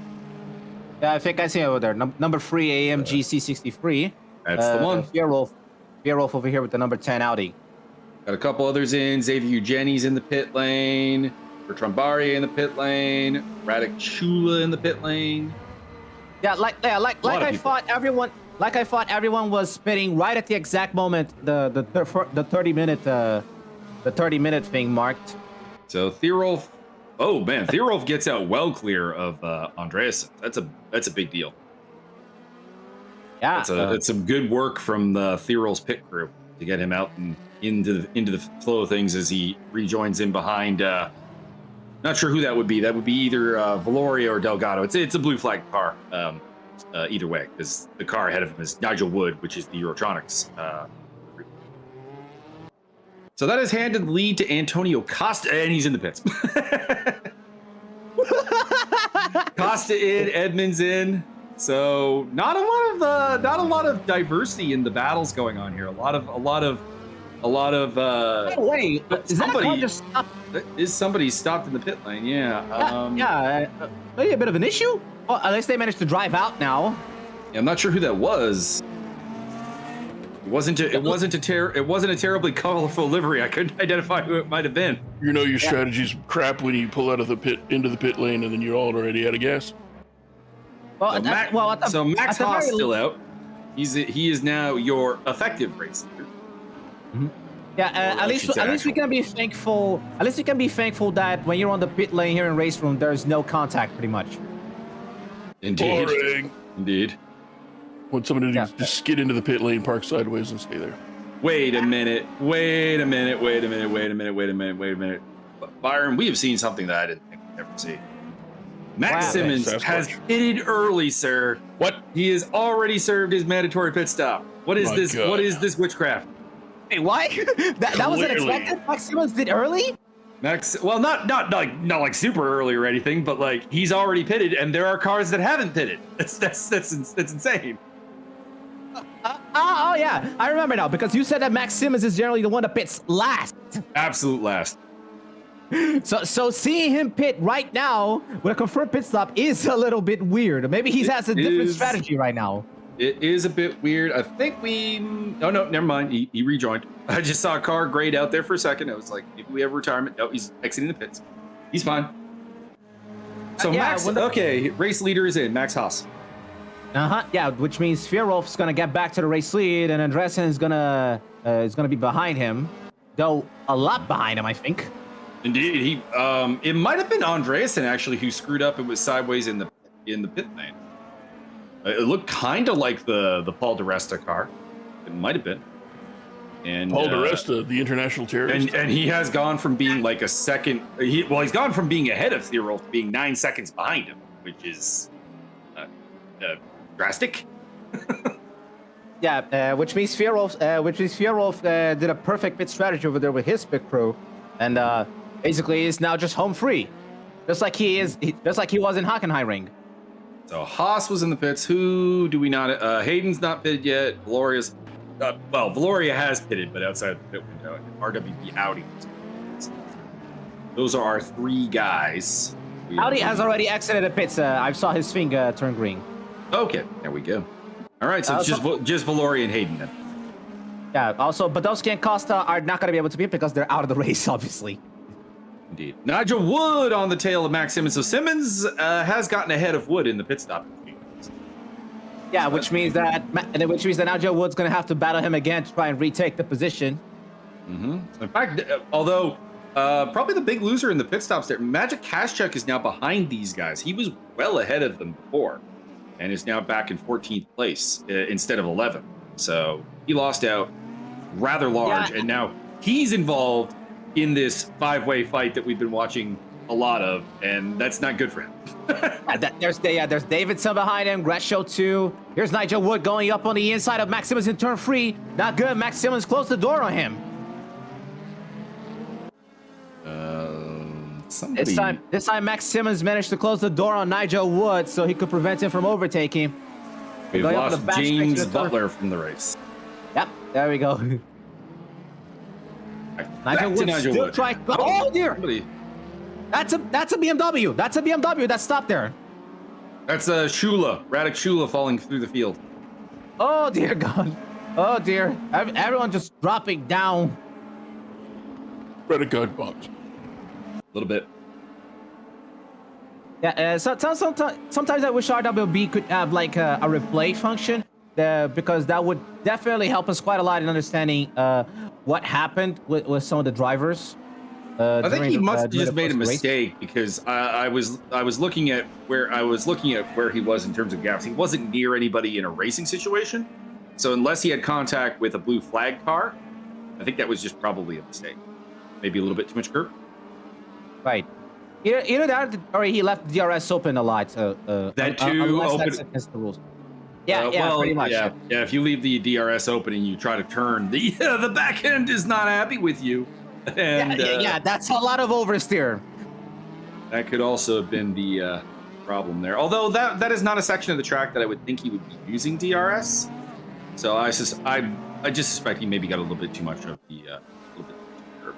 Yeah, I think I see it over there. Number 3 AMG C63. That's the one. Thierolf over here with the number 10 Audi. Got a couple others in. Xavier Eugeni's in the pit lane. Bertrand Barrier in the pit lane. Radek Chula in the pit lane. Yeah, like I thought everyone was spitting right at the exact moment the 30-minute thing marked. So Thierolf, oh man, Thierolf gets out well clear of Andreas. That's a big deal. Yeah, it's some good work from the Thierolf's pit crew to get him out and into the flow of things as he rejoins in behind. Not sure who that would be. That would be either Valoria or Delgado. It's a blue flag car. Either way, because the car ahead of him is Nigel Wood, which is the Eurotronics. So that has handed the lead to Antonio Costa, and he's in the pits. Costa in, Edmonds in. So not a lot of diversity in the battles going on here. A lot of. Oh, wait, is that car just stopped? Is somebody stopped in the pit lane? Yeah. Maybe a bit of an issue. Well, unless they managed to drive out now. Yeah, I'm not sure who that was. It wasn't a terribly colorful livery. I couldn't identify who it might have been. You know your strategy's crap when you pull out of the pit into the pit lane and then you're already out of gas. Well, so Max Haas still out. He is now your effective race leader. Mm-hmm. Yeah, at least we can be thankful. At least we can be thankful that when you're on the pit lane here in race room, there's no contact, pretty much. Indeed. Boring. Indeed. Want somebody to just skid into the pit lane, park sideways, and stay there. Wait a minute. Byron, we have seen something that I didn't think we'd ever see. Max Simmons has pitted early, sir. What? He has already served his mandatory pit stop. What is this? God. What is this witchcraft? Hey, why? that was unexpected. Max Simmons did early. Well, not like super early or anything, but like he's already pitted, and there are cars that haven't pitted. That's insane. Oh yeah, I remember now because you said that Max Simmons is generally the one that pits last. Absolute last. So seeing him pit right now with a confirmed pit stop is a little bit weird. Maybe he has a different strategy right now. It is a bit weird. I think oh no, never mind. He rejoined. I just saw a car grayed out there for a second. I was like, maybe we have retirement. No, he's exiting the pits. He's fine. So Max, race leader is in, Max Haas. Yeah, which means Fierolf's gonna get back to the race lead, and Andresen is gonna be behind him, though a lot behind him, I think. Indeed, it might have been Andreasen actually who screwed up and was sideways in the pit lane. It looked kind of like the Paul di Resta car. It might have been. And Paul di Resta, the international terrorist, and he has gone from being like a second. He's gone from being ahead of Theorolf to being 9 seconds behind him, which is drastic. Yeah, which means Fierolf did a perfect pit strategy over there with his pit crew, and basically is now just home free, just like he was in Hockenheimring. So Haas was in the pits. Who do we not? Hayden's not pitted yet. Valoria's, Valoria has pitted, but outside the pit window. And RWB Audi. Those are our 3 guys. Audi has already exited the pits. I saw his finger turn green. Okay, there we go. All right, so it's just Valoria and Hayden then. Yeah. Also, Badowski and Costa are not going to be able to pit because they're out of the race, obviously. Indeed. Nigel Wood on the tail of Max Simmons. So Simmons has gotten ahead of Wood in the pit stop. Yeah, which means that Nigel Wood's going to have to battle him again to try and retake the position. Mm-hmm. In fact, although probably the big loser in the pit stops there, Magic Kashchuk is now behind these guys. He was well ahead of them before and is now back in 14th place instead of 11th. So he lost out rather large, and now he's involved in this 5-way fight that we've been watching a lot of, and that's not good for him. There's Davidson behind him, Gresho too. Here's Nigel Wood going up on the inside of Max Simmons in turn 3. Not good. Max Simmons closed the door on him. This time Max Simmons managed to close the door on Nigel Wood so he could prevent him from overtaking. We've lost James Butler from the race. Yep, there we go. Nigel Wood still trying. Oh dear! That's a BMW. That's a BMW that stopped there. That's Shula, Radek Shula falling through the field. Oh dear God! Oh dear! Everyone just dropping down. Radek got bumped. A little bit. Yeah. Sometimes I wish RWB could have like a replay function, because that would definitely help us quite a lot in understanding what happened with some of the drivers. I think he must have just made a mistake because I was looking at where he was in terms of gaps. He wasn't near anybody in a racing situation, so unless he had contact with a blue flag car, I think that was just probably a mistake. Maybe a little bit too much curb. Right. Either that or he left DRS open a lot. That too. Unless that's against the rules. Pretty much. Yeah. If you leave the DRS open and you try to turn, the back end is not happy with you. And, that's a lot of oversteer. That could also have been the problem there. Although that is not a section of the track that I would think he would be using DRS. So I just suspect he maybe got a little bit too much of the little bit too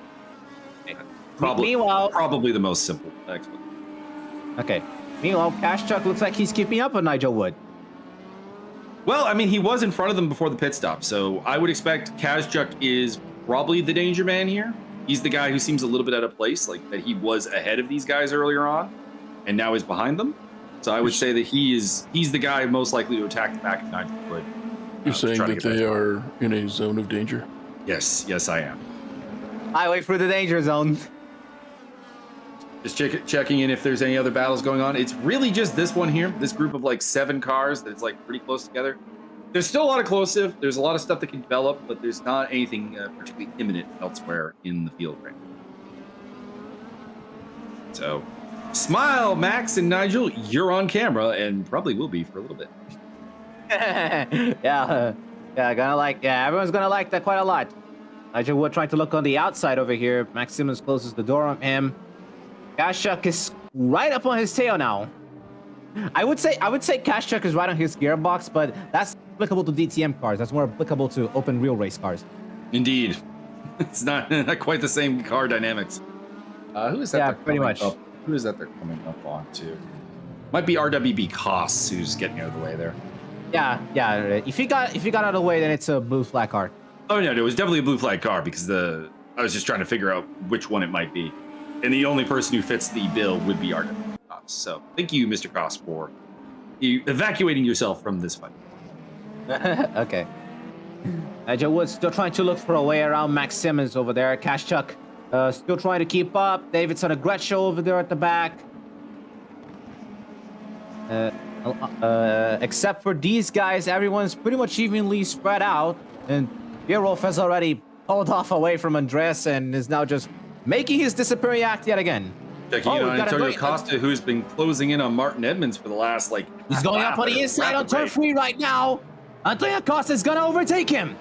probably the most simple explanation. Okay. Meanwhile, Cash Chuck looks like he's keeping up with Nigel Wood. Well, I mean, he was in front of them before the pit stop, so I would expect Kazchuk is probably the danger man here. He's the guy who seems a little bit out of place, like that he was ahead of these guys earlier on, and now is behind them. So I would say that he's the guy most likely to attack the back of Nigel Wood. You're saying that they are in a zone of danger? Yes, I am. Highway through the danger zone. Just checking in if there's any other battles going on. It's really just this one here, this group of like 7 cars that's like pretty close together. There's still a lot of closive. There's a lot of stuff that can develop, but there's not anything particularly imminent elsewhere in the field right now. So, smile, Max and Nigel. You're on camera and probably will be for a little bit. Everyone's gonna like that quite a lot. Nigel Wood trying to look on the outside over here. Max Simmons closes the door on him. Kashchuk is right up on his tail now. I would say Kashchuk is right on his gearbox, but that's applicable to DTM cars. That's more applicable to open wheel race cars. Indeed. It's not quite the same car dynamics. Who is that? Yeah, pretty much. Who is that they're coming up on to? Might be RWB Costs who's getting out of the way there. Yeah. If he got out of the way, then it's a blue flag car. Oh no, it was definitely a blue flag car because I was just trying to figure out which one it might be. And the only person who fits the bill would be RWB Costs. So thank you, Mr. Costs, for evacuating yourself from this fight. Okay. Nigel Wood still trying to look for a way around Max Simmons over there. Kashchuk still trying to keep up. Davidson a Gretsch over there at the back. Except for these guys, everyone's pretty much evenly spread out. And Bierolf has already pulled off away from Andres and is now just making his disappearing act yet again. Checking in on Antonio Costa, who's been closing in on Martin Edmonds for the last, he's going up on the inside on turn 3 right now. Antonio Costa is going to overtake him.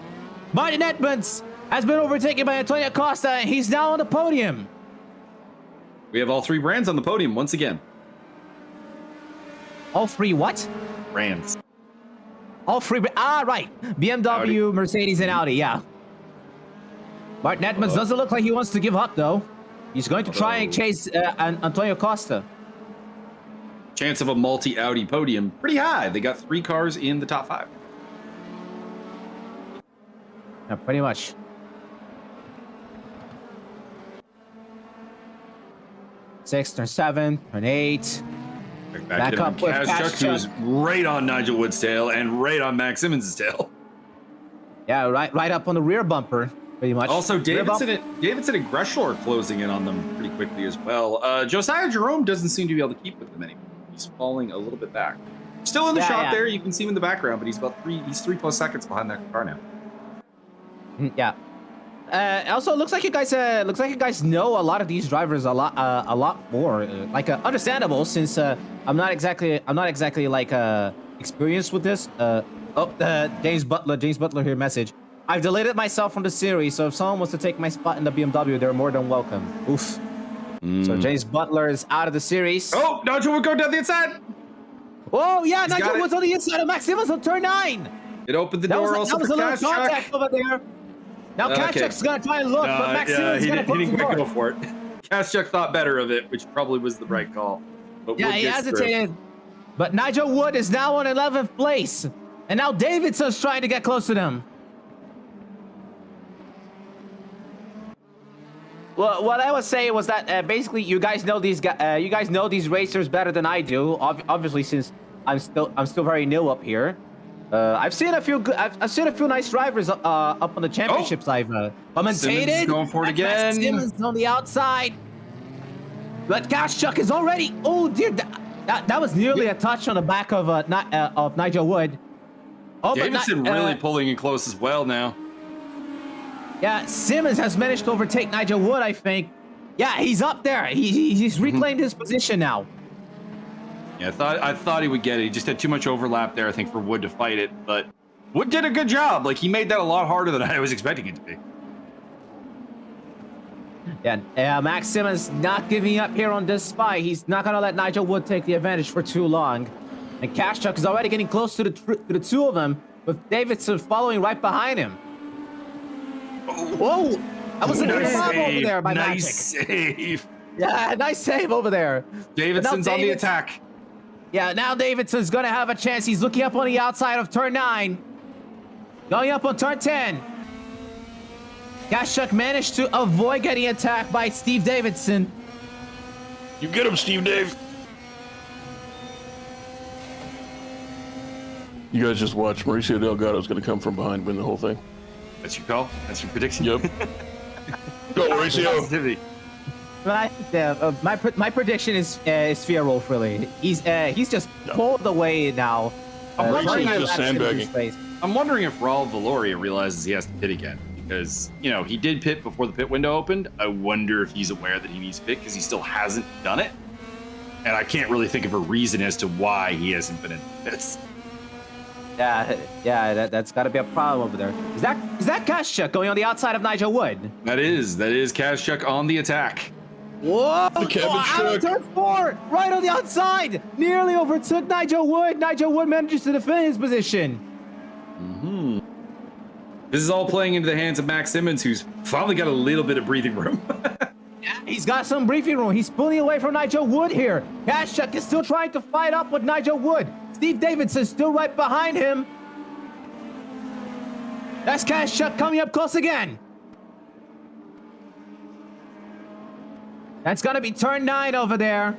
Martin Edmonds has been overtaken by Antonio Costa, and he's now on the podium. We have all 3 brands on the podium once again. All 3 what? Brands. All 3. Right. BMW, Audi. Mercedes, and Audi. Yeah. Martin Edmonds doesn't look like he wants to give up, though. He's going to try and chase Antonio Costa. Chance of a multi-Audi podium pretty high. They got 3 cars in the top 5. Yeah, pretty much. Six, turn 7, turn 8. Back up with Kazchuk, who's right on Nigel Wood's tail and right on Max Simmons' tail. Yeah, right up on the rear bumper, pretty much. Also, Davidson and Greshler are closing in on them pretty quickly as well. Josiah Jerome doesn't seem to be able to keep with them anymore. He's falling a little bit back. Still in the shot there. You can see him in the background, but he's about 3+ seconds behind that car now. Yeah. Also, looks like you guys know a lot of these drivers a lot more. Understandable, since I'm not exactly experienced with this. James Butler here message. I've deleted myself from the series, so if someone wants to take my spot in the BMW, they're more than welcome. Oof. So James Butler is out of the series. Oh, Nigel would go down the inside. Oh yeah, Nigel was on the inside of Max Simmons on turn 9. It opened the door. That was a little contact over there. Now Kazchuk's gonna try and look, but Max Simmons is gonna he didn't quite go for it. Kazchuk thought better of it, which probably was the right call. But yeah, he hesitated. But Nigel Wood is now on 11th place, and now Davidson's trying to get close to them. Well, what I was saying was that basically you guys know these racers better than I do. Obviously, since I'm still very new up here. I've seen a few nice drivers up on the championships I've commentated. Simmons going for it again. Simmons on the outside. But Kazchuk is already. Oh dear, that was nearly a touch on the back of Nigel Wood. Oh, Davidson really pulling in close as well now. Yeah, Simmons has managed to overtake Nigel Wood, I think. Yeah, he's up there. He's reclaimed his position now. Yeah, I thought he would get it. He just had too much overlap there, I think, for Wood to fight it. But Wood did a good job. Like, he made that a lot harder than I was expecting it to be. Yeah, Max Simmons not giving up here on this fight. He's not going to let Nigel Wood take the advantage for too long. And Cash Chuck is already getting close to the two of them, with Davidson following right behind him. Whoa! That was a nice save over there by Magic. Nice save. Yeah, nice save over there. Davidson's on the attack. Yeah, now Davidson's going to have a chance. He's looking up on the outside of turn 9. Going up on turn 10. Gashuk managed to avoid getting attacked by Steve Davidson. You get him, Steve Dave. You guys just watch. Mauricio Delgado's going to come from behind, win the whole thing. That's your call? That's your prediction? Yep. Go, Mauricio. My prediction is Fear Wolf, really. He's just pulled away now. Just sandbagging. I'm wondering if Raul Valoria realizes he has to pit again. Because, you know, he did pit before the pit window opened. I wonder if he's aware that he needs to pit because he still hasn't done it. And I can't really think of a reason as to why he hasn't been in pits. Yeah, that's got to be a problem over there. Is that Kashchuk going on the outside of Nigel Wood? That is Kashchuk on the attack. Whoa! Out of turn 4, right on the outside, nearly overtook Nigel Wood. Nigel Wood manages to defend his position. This is all playing into the hands of Max Simmons, who's finally got a little bit of breathing room. Yeah, he's got some breathing room. He's pulling away from Nigel Wood here. Kashchuk is still trying to fight up with Nigel Wood. Steve Davidson still right behind him. That's Kashchuk coming up close again. That's gonna be turn 9 over there.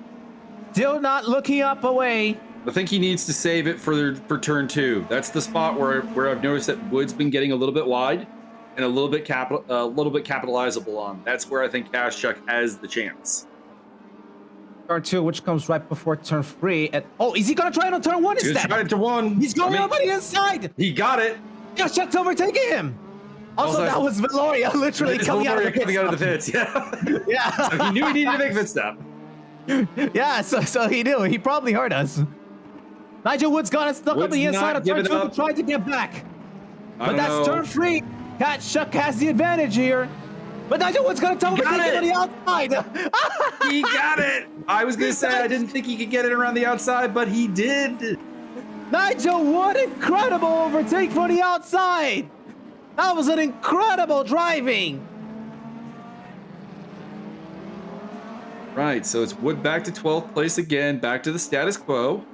Still not looking up away. I think he needs to save it for turn 2. That's the spot where I've noticed that Wood's been getting a little bit wide and a little bit capitalizable on. That's where I think Kashchuk has the chance. Turn 2, which comes right before turn 3. Oh, is he gonna try it on turn 1 instead? He's trying it to 1. He's going over the inside. He got it. Kashchuk's overtaking him. Also, that was Valoria literally coming out of the pits. Yeah. Yeah. So he knew he needed a big pit stop. Yeah, so he knew. He probably heard us. Nigel Wood's got it stuck up the inside of turn 2 to try to get back. But that's turn 3. Kashchuk has the advantage here. But Nigel Wood's going to overtake him on the outside. He got it. I was going to say I didn't think he could get it around the outside, but he did. Nigel Wood, incredible overtake from the outside. That was an incredible driving. Right, so it's Wood back to 12th place again, back to the status quo.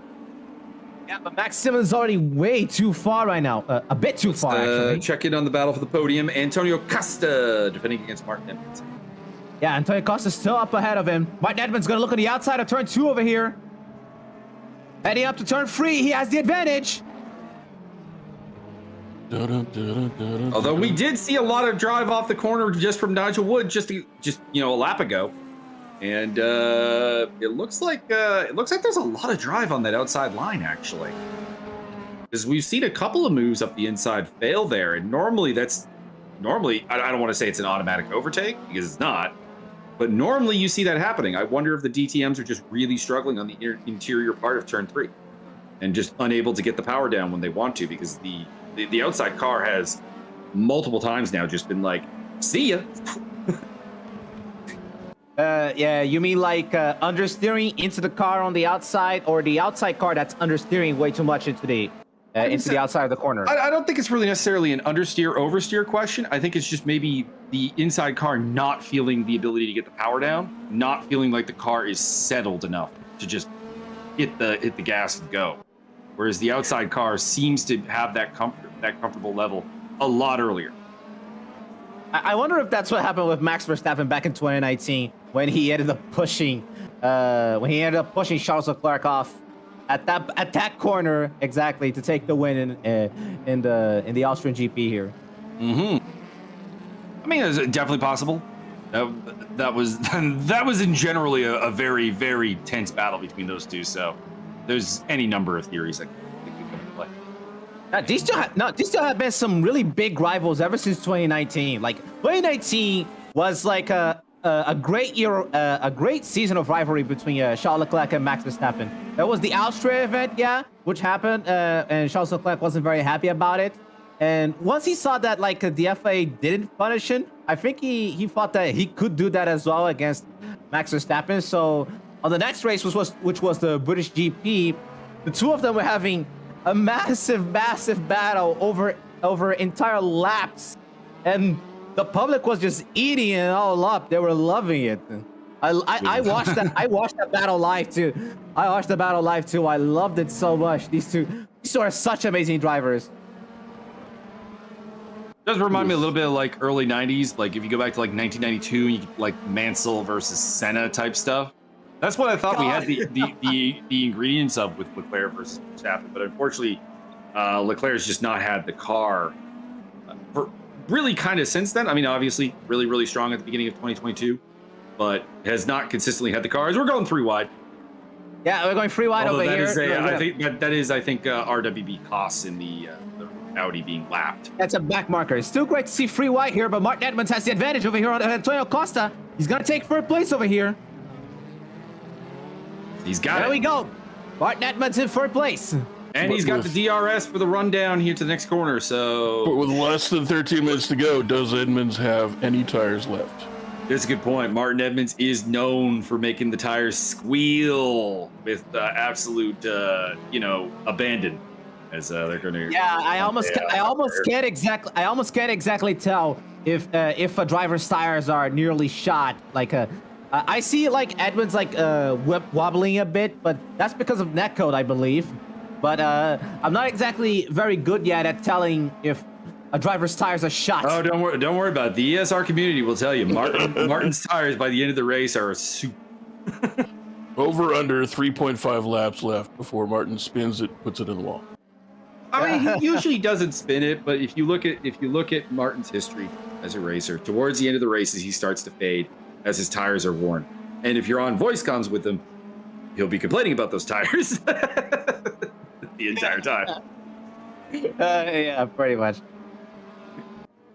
Yeah, but Max Simmons is already way too far right now. A bit too far, actually. Check in on the battle for the podium. Antonio Costa defending against Martin Edmonds. Yeah, Antonio Costa's still up ahead of him. Martin Edmonds going to look on the outside of turn 2 over here. Heading up to turn 3, he has the advantage. Although we did see a lot of drive off the corner just from Nigel Wood just a lap ago. And it looks like there's a lot of drive on that outside line, actually, because we've seen a couple of moves up the inside fail there, and normally I don't want to say it's an automatic overtake because it's not, but normally you see that happening. I wonder if the DTMs are just really struggling on the interior part of turn 3 and just unable to get the power down when they want to, because the outside car has multiple times now just been like, see ya. Yeah, you mean like understeering into the car on the outside, or the outside car that's understeering way too much into the outside of the corner? I don't think it's really necessarily an understeer oversteer question. I think it's just maybe the inside car not feeling the ability to get the power down, not feeling like the car is settled enough to just hit the gas and go. Whereas the outside car seems to have that comfortable level a lot earlier. I wonder if that's what happened with Max Verstappen back in 2019 when he ended up pushing Charles Leclerc off at that corner exactly to take the win in the Austrian GP here. I mean, it's definitely possible. That was in generally a very, very tense battle between those two. So there's any number of theories that could come into play. These two have been some really big rivals ever since 2019. Like 2019 was like a great year, a great season of rivalry between Charles Leclerc and Max Verstappen. There was the Austria event, yeah, which happened, and Charles Leclerc wasn't very happy about it. And once he saw that like the FIA didn't punish him, I think he thought that he could do that as well against Max Verstappen. So on the next race, which was the British GP, the two of them were having a massive battle over entire laps, and the public was just eating it all up. They were loving it. I watched that. I watched that battle live too. I loved it so much. These two are such amazing drivers. Does remind me a little bit of like early 90s. Like if you go back to like 1992, you like Mansell versus Senna type stuff. That's what I thought we had the ingredients of with Leclerc versus Verstappen. But unfortunately, Leclerc's just not had the car for really kind of since then. I mean, obviously, really strong at the beginning of 2022, but has not consistently had the cars. We're going 3 wide. Yeah, we're going 3 wide over here. I think RWB costs in the Audi being lapped. That's a back marker. It's still great to see 3 wide here, but Martin Edmonds has the advantage over here on Antonio Costa. He's gonna take 3rd place over here. He's got it. There we go. Martin Edmonds in 3rd place. And he's got the DRS for the run down here to the next corner, so... But with less than 13 minutes to go, does Edmonds have any tires left? That's a good point. Martin Edmonds is known for making the tires squeal with absolute, abandon. As they're going to... Yeah, I almost can't exactly tell if a driver's tires are nearly shot. Like I see like Edmonds like wobbling a bit, but that's because of netcode, I believe. But I'm not exactly very good yet at telling if a driver's tires are shot. Oh, don't worry about it. The ESR community will tell you. Martin's tires by the end of the race are soup. Over under 3.5 laps left before Martin spins it, puts it in the wall. I mean, he usually doesn't spin it, but if you look at Martin's history as a racer, towards the end of the races, he starts to fade as his tires are worn. And if you're on voice comms with him, he'll be complaining about those tires the entire time. Yeah, pretty much.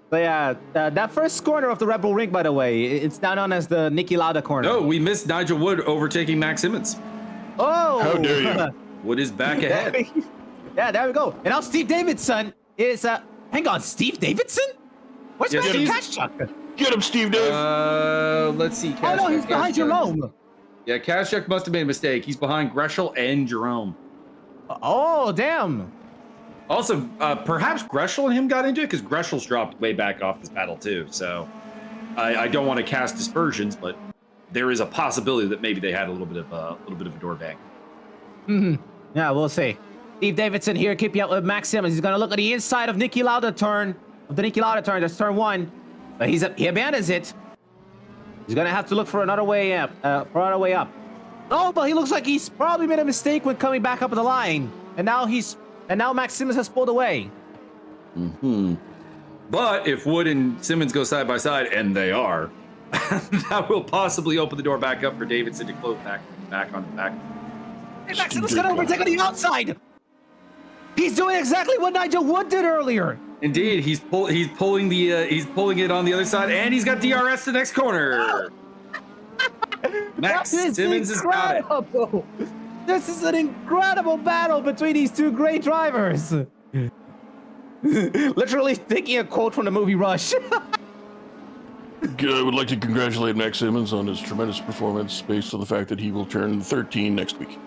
So yeah, that first corner of the Red Bull Ring, by the way, it's now known as the Niki Lauda corner. No, we missed Nigel Wood overtaking Max Simmons. Oh! How dare you? Wood is back ahead. Yeah, there we go. And now Steve Davidson is hang on, Steve Davidson? Where's Matthew Kashchuk? Get him, Steve Dave. Let's see. Oh no, he's behind Jerome. Yeah, Kashchuk must have made a mistake. He's behind Greshel and Jerome. Oh, damn. Also, perhaps Greshel and him got into it because Greshel's dropped way back off this battle too. So I don't want to cast dispersions, but there is a possibility that maybe they had a little bit of a door bang. Mm-hmm. Yeah, we'll see. Steve Davidson here keeping up with Max Simmons. He's going to look at the inside of Niki Lauda turn. That's turn 1. But he abandons it. He's going to have to look for another way up. Oh, but he looks like he's probably made a mistake when coming back up the line. And now Max Simmons has pulled away. Mm-hmm. But if Wood and Simmons go side by side, and they are, that will possibly open the door back up for Davidson to close back on the back. Hey, Max Simmons got to overtake on the outside. He's doing exactly what Nigel Wood did earlier. Indeed, he's pulling it on the other side, and he's got DRS to the next corner. Max Simmons has got it. This is an incredible battle between these two great drivers. Literally thinking a quote from the movie Rush. I would like to congratulate Max Simmons on his tremendous performance based on the fact that he will turn 13 next week.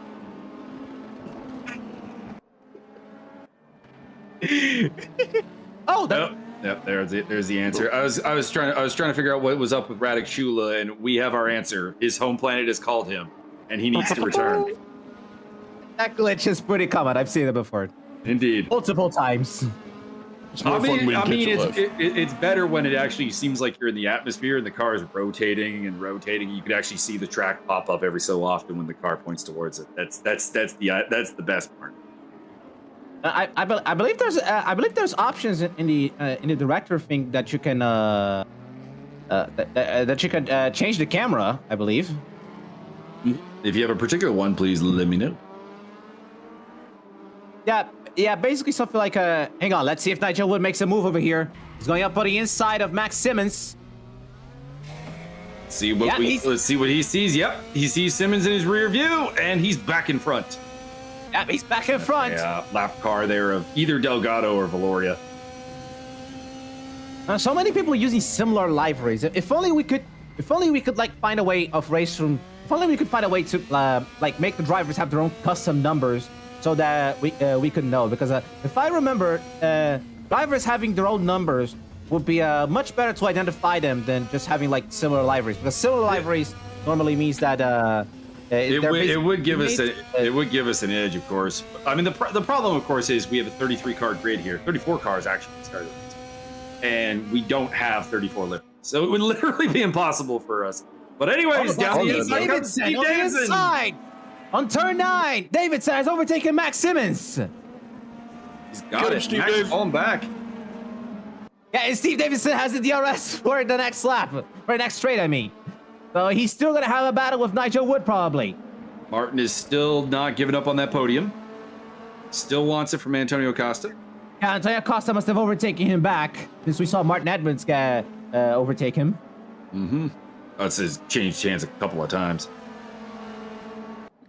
Oh, Yep, there's the answer. I was trying to figure out what was up with Radek Shula, and we have our answer. His home planet has called him, and he needs to return. That glitch is pretty common. I've seen it before. Indeed. Multiple times. It's more fun when you catch it live. It's better when it actually seems like you're in the atmosphere and the car is rotating and rotating. You can actually see the track pop up every so often when the car points towards it. That's the best part. I believe there's options in the director thing that you can change the camera. I believe. If you have a particular one, please let me know. Yeah, basically something like hang on, let's see if Nigel Wood makes a move over here. He's going up on the inside of Max Simmons. See what let's see what he sees. Yep, he sees Simmons in his rear view, and he's back in front. Yep, he's back in front. Yeah, lap car there of either Delgado or Valoria. So many people using similar liveries. If only we could like find a way of race from. If only we could find a way to like make the drivers have their own custom numbers so that we could know. Because if I remember, drivers having their own numbers would be much better to identify them than just having like similar liveries. Because similar liveries normally means that it would give us an edge, of course. I mean, the problem, of course, is we have a 33 car grid here. 34 cars actually started, and we don't have 34 lifters, so it would literally be impossible for us. But anyways, down the inside, on turn 9, Davidson has overtaken Max Simmons. He's got it. Steve Max, call him back. Yeah, and Steve Davidson has the DRS for the next lap, for the next straight, I mean. So he's still going to have a battle with Nigel Wood, probably. Martin is still not giving up on that podium. Still wants it from Antonio Costa. Yeah, Antonio Costa must have overtaken him back, since we saw Martin Edmonds overtake him. Mm-hmm. That's his changed hands a couple of times.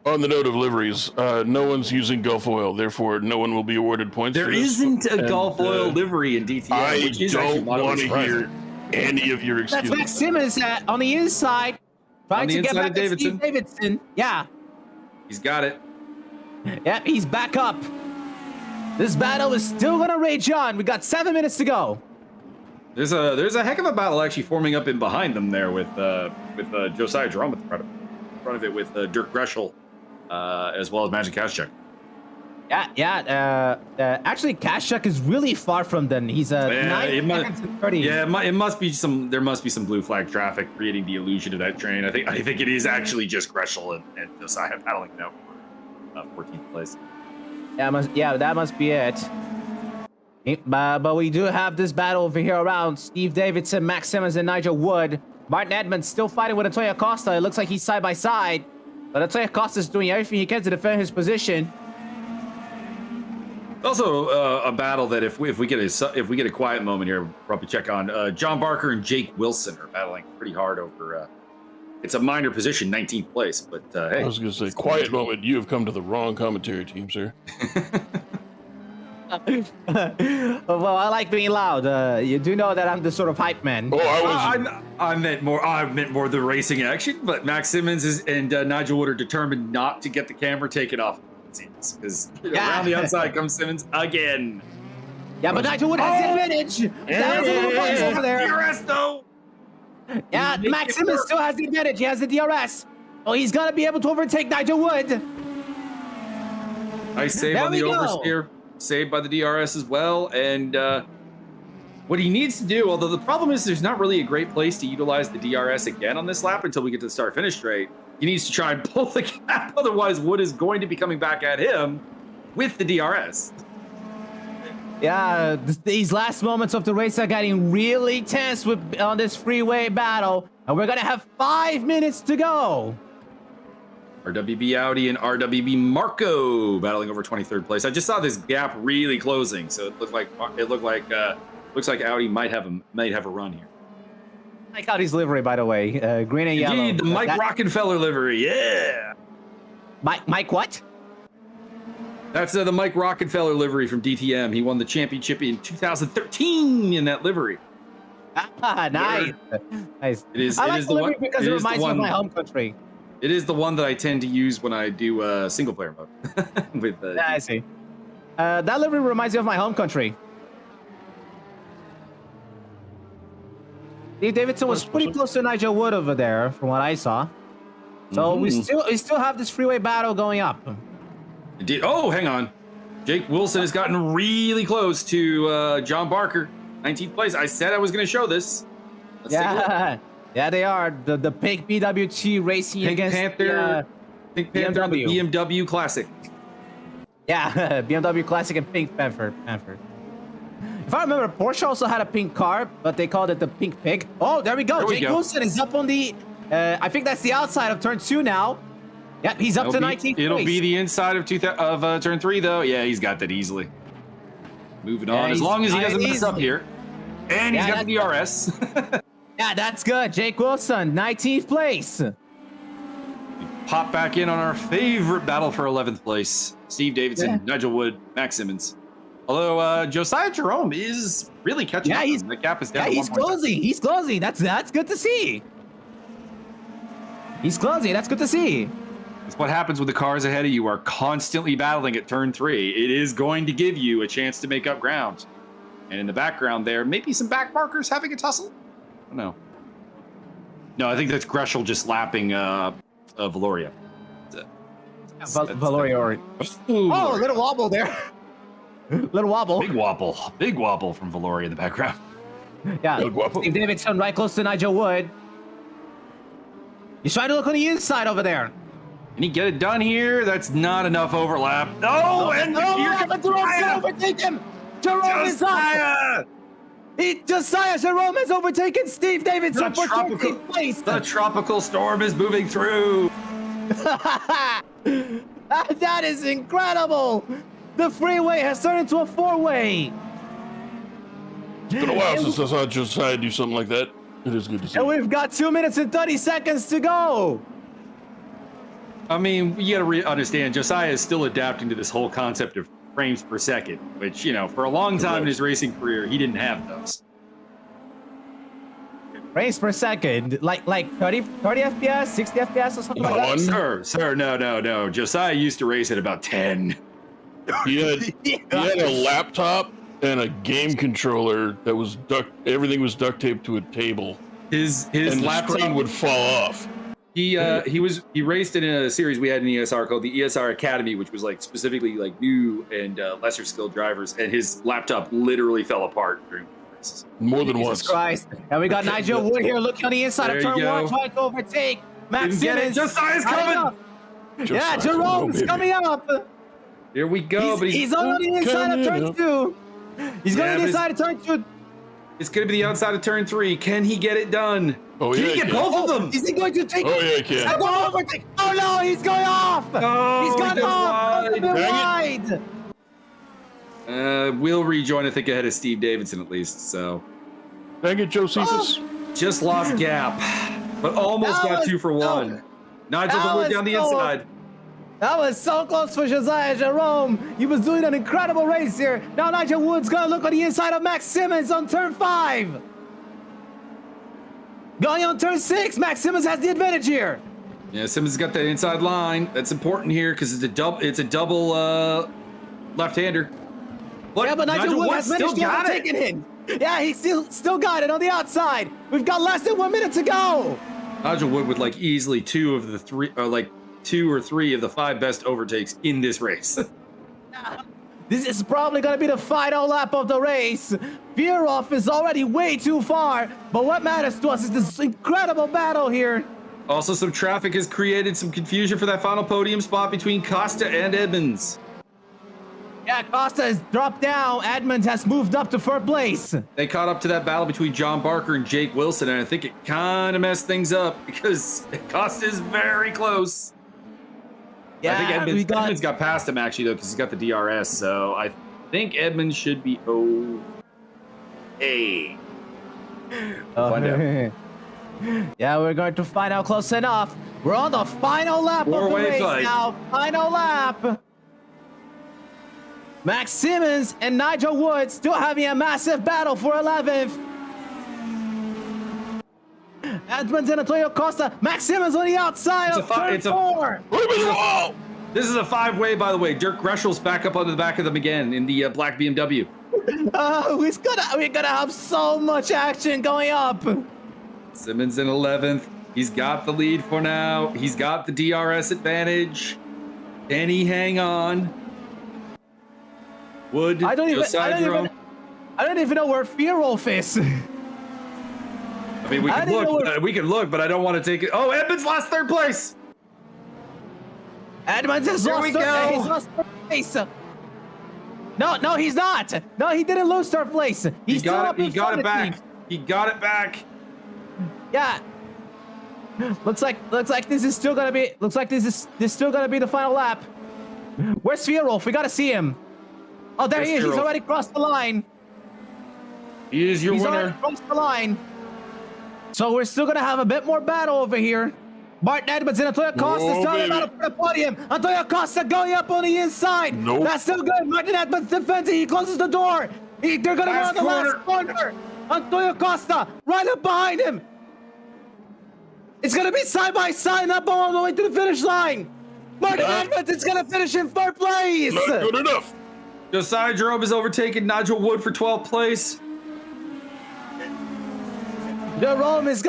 On the note of liveries, no one's using Gulf Oil, therefore no one will be awarded points. There isn't a Gulf Oil livery in DTM. I don't want to hear any of your excuses. That's Max Simmons on the inside, trying to get back to Steve Davidson. Yeah. He's got it. Yep, he's back up. This battle is still going to rage on. We got 7 minutes to go. There's a heck of a battle actually forming up in behind them there with Josiah Jerome at the front of it with Dirk Greschel. As well as Magic Kashchuk. Yeah. Actually, Kashchuk is really far from them. He's 9 seconds and 30. Yeah, it must be some. There must be some blue flag traffic creating the illusion of that train. I think it is actually just Greschel and Josiah battling now for 14th place. That must be it. But we do have this battle over here around Steve Davidson, Max Simmons, and Nigel Wood. Martin Edmonds still fighting with Antonio Costa. It looks like he's side by side. But Antonio Costa is doing everything he can to defend his position. Also, a battle that if we get a quiet moment here, we'll probably check on. John Barker and Jake Wilson are battling pretty hard over. It's a minor position, 19th place, but hey. I was going to say, quiet moment. You have come to the wrong commentary team, sir. Well, I like being loud. You do know that I'm the sort of hype man. Oh, I meant more the racing action. But Max Simmons and Nigel Wood are determined not to get the camera taken off. It seems because around the outside comes Simmons again. Yeah, but Nigel Wood has the advantage. That's a little points over there. DRS though. Yeah, Max Simmons still has the advantage. He has the DRS. Oh, he's gonna be able to overtake Nigel Wood. Nice save on the oversteer. Saved by the DRS as well, and what he needs to do, although the problem is there's not really a great place to utilize the DRS again on this lap until we get to the start-finish straight, he needs to try and pull the gap, otherwise Wood is going to be coming back at him with the DRS. Yeah, these last moments of the race are getting really tense on this freeway battle, and we're gonna have 5 minutes to go. RWB Audi and RWB Marco battling over 23rd place. I just saw this gap really closing, so it looks like Audi might have a run here. I like Audi's livery, by the way, green and yellow. Indeed, the Mike Rockefeller livery, yeah. Mike what? That's the Mike Rockefeller livery from DTM. He won the championship in 2013 in that livery. Nice. I like the livery because it reminds me of my home country. It is the one that I tend to use when I do single player mode. I see. That livery reminds me of my home country. Steve Davidson was pretty close to Nigel Wood over there, from what I saw. So we still have this freeway battle going up. Indeed. Oh, hang on. Jake Wilson has gotten really close to John Barker, 19th place. I said I was going to show this. Let's take a look. Yeah, they are the Pink BWT racing against Pink Panther, BMW. The BMW Classic. Yeah, BMW Classic and Pink Panther. If I remember, Porsche also had a pink car, but they called it the Pink Pig. Oh, there we go. Jake Wilson is up on the. I think that's the outside of turn 2 now. Yep, he's up to 19th. It'll be the inside of turn 3 though. Yeah, he's got that easily. Moving on, as long as he doesn't mess up here. And he's got the DRS. Yeah, that's good. Jake Wilson, 19th place. Pop back in on our favorite battle for 11th place. Steve Davidson, Nigel Wood, Max Simmons. Although Josiah Jerome is really catching up. The gap is down to 1 he's closing. He's closing. That's good to see. He's closing. That's good to see. It's what happens with the cars ahead of you are constantly battling at turn 3. It is going to give you a chance to make up ground. And in the background there, maybe some back markers having a tussle? I don't know. No, I think that's Greschel just lapping Valoria. Valoria. Oh, a little wobble there. Little wobble. Big wobble. Big wobble from Valoria in the background. Yeah. Steve Davidson right close to Nigel Wood. He's trying to look on the inside over there. Can he get it done here? That's not enough overlap. No, and here comes Jerome overtake him. Jerome is up. Josiah Jerome has overtaken Steve Davidson for 13th place. The tropical storm is moving through. That is incredible. The freeway has turned into a 4-way. It's been a while since I saw Josiah do something like that. It is good to see. And we've got 2 minutes and 30 seconds to go. I mean, you got to understand, Josiah is still adapting to this whole concept of frames per second, which, you know, for a long time in his racing career, he didn't have those. Frames per second, like 30 FPS, 60 FPS or something like that? Sir, no. Josiah used to race at about 10. He had a laptop and a game controller that was everything was duct taped to a table. His and laptop the screen would fall off. He raced in a series we had in ESR called the ESR Academy, which was like specifically like new and lesser skilled drivers, and his laptop literally fell apart during races. More than once. Christ. And we got Nigel Wood here looking on the inside of turn 1, trying to overtake Max Simmons. Josiah's coming. Yeah, Jerome is coming up. Here we go. He's on the inside of turn 2. He's going to the inside of turn 2. It's going to be the outside of turn 3. Can he get it done? Oh, can he get both of them? Is he going to take? Oh, yeah, he can. Oh, no, he's going off. Oh, he's gone off. A bit wide. We'll rejoin, I think, ahead of Steve Davidson at least. So, dang it, Josephus. Just lost gap, but almost got 2 for 1. Nigel the Wood down the inside. That was so close for Josiah Jerome. He was doing an incredible race here. Now Nigel Wood's gonna look on the inside of Max Simmons on turn 5. Going on turn 6, Max Simmons has the advantage here. Yeah, Simmons has got that inside line. That's important here because it's a double left-hander. Yeah, but Nigel Wood has managed to overtake it. Yeah, he still got it on the outside. We've got less than 1 minute to go. Nigel Wood would like easily 2 of the 3, or like 2 or 3 of the 5 best overtakes in this race. This is probably going to be the final lap of the race. Veeroff is already way too far, but what matters to us is this incredible battle here. Also, some traffic has created some confusion for that final podium spot between Costa and Edmonds. Yeah, Costa has dropped down. Edmonds has moved up to 3rd place. They caught up to that battle between John Barker and Jake Wilson, and I think it kind of messed things up because Costa is very close. Yeah, I think Edmonds got past him, actually, though, because he's got the DRS, so I think Edmonds should be okay. Find out. Yeah, we're going to find out close enough. We're on the final lap of the race now. Final lap. Max Simmons and Nigel Wood still having a massive battle for 11th. Edmonds and Antonio Costa. Max Simmons on the outside of turn 4. This is a 5-way, by the way. Dirk Greschel's back up onto the back of them again in the black BMW. We're gonna have so much action going up. Simmons in 11th. He's got the lead for now. He's got the DRS advantage. Can he hang on? Wood. I don't even know where Veeroff is. I mean, we can look, but I don't want to take it. Oh, Edmonds lost 3rd place. Edmonds has lost third place. No, he's not. No, he didn't lose 3rd place. He got it back. He got it back. Yeah. Looks like this is still gonna be. Looks like this is still gonna be the final lap. Where's Veeroff? We gotta see him. Oh, there he is. He's already crossed the line. He is your winner. Already crossed the line. So we're still gonna have a bit more battle over here. Martin Edmonds and Antonio Costa Whoa, still in the baby. battle for the podium. Antonio Costa going up on the inside. Nope. That's still good. Martin Edmonds defends it. He closes the door. They're gonna go on the last corner. Antonio Costa right up behind him. It's gonna be side by side, up all the way to the finish line. Martin Edmonds is gonna finish in third place. Not good enough. Josiah Jerome has overtaken Nigel Wood for 12th place. Jerome is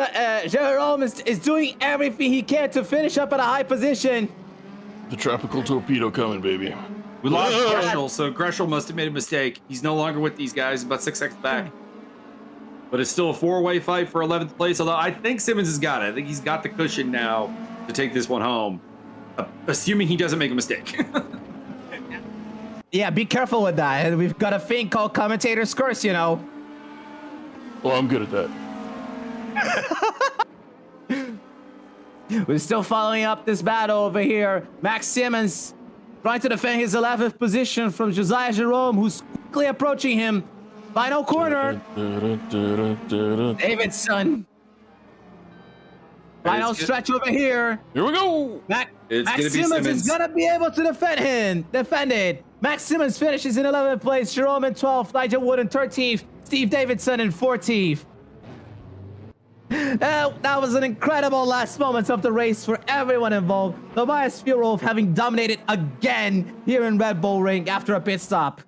doing everything he can to finish up at a high position. The tropical torpedo coming, baby. We lost Greshel, so Greshel must have made a mistake. He's no longer with these guys, about 6 seconds back. But it's still a 4-way fight for 11th place, although I think Simmons has got it. I think he's got the cushion now to take this one home, assuming he doesn't make a mistake. Yeah, be careful with that. We've got a thing called commentator's curse, you know. Well, I'm good at that. We're still following up this battle over here. Max Simmons trying to defend his 11th position from Josiah Jerome, who's quickly approaching him. Final corner. Davidson. Final stretch over here. Here we go. Max Simmons is gonna be able to defend it. Max Simmons finishes in 11th place. Jerome in 12th. Nigel Wood in 13th. Steve Davidson in 14th. That was an incredible last moments of the race for everyone involved. Tobias Furov having dominated again here in Red Bull Ring after a pit stop.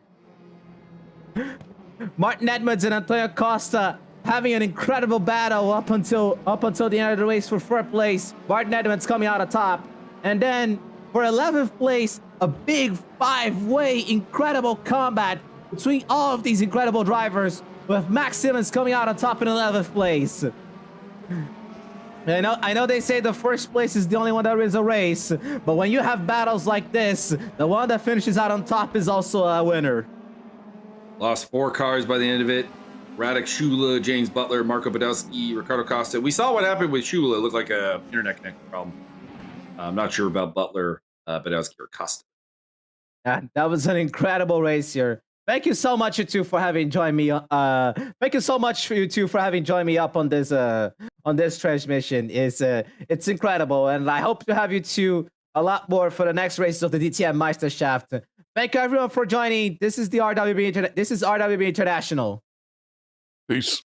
Martin Edmonds and Antonio Costa having an incredible battle up until the end of the race for third place. Martin Edmonds coming out on top. And then for 11th place, a big 5-way incredible combat between all of these incredible drivers, with Max Simmons coming out on top in 11th place. I know they say the first place is the only one that wins a race, but when you have battles like this, the one that finishes out on top is also a winner. Lost 4 cars by the end of it. Radek Shula, James Butler, Marco Badowski, Ricardo Costa. We saw what happened with Shula. It looked like a internet connection problem. I'm not sure about Butler, Badowski, or Costa. Yeah, that was an incredible race here. Thank you so much, you two, for having joined me. Thank you so much for you two for having joined me up on this transmission. It's incredible, and I hope to have you two a lot more for the next races of the DTM Meisterschaft. Thank you everyone for joining. This is RWB International. Peace.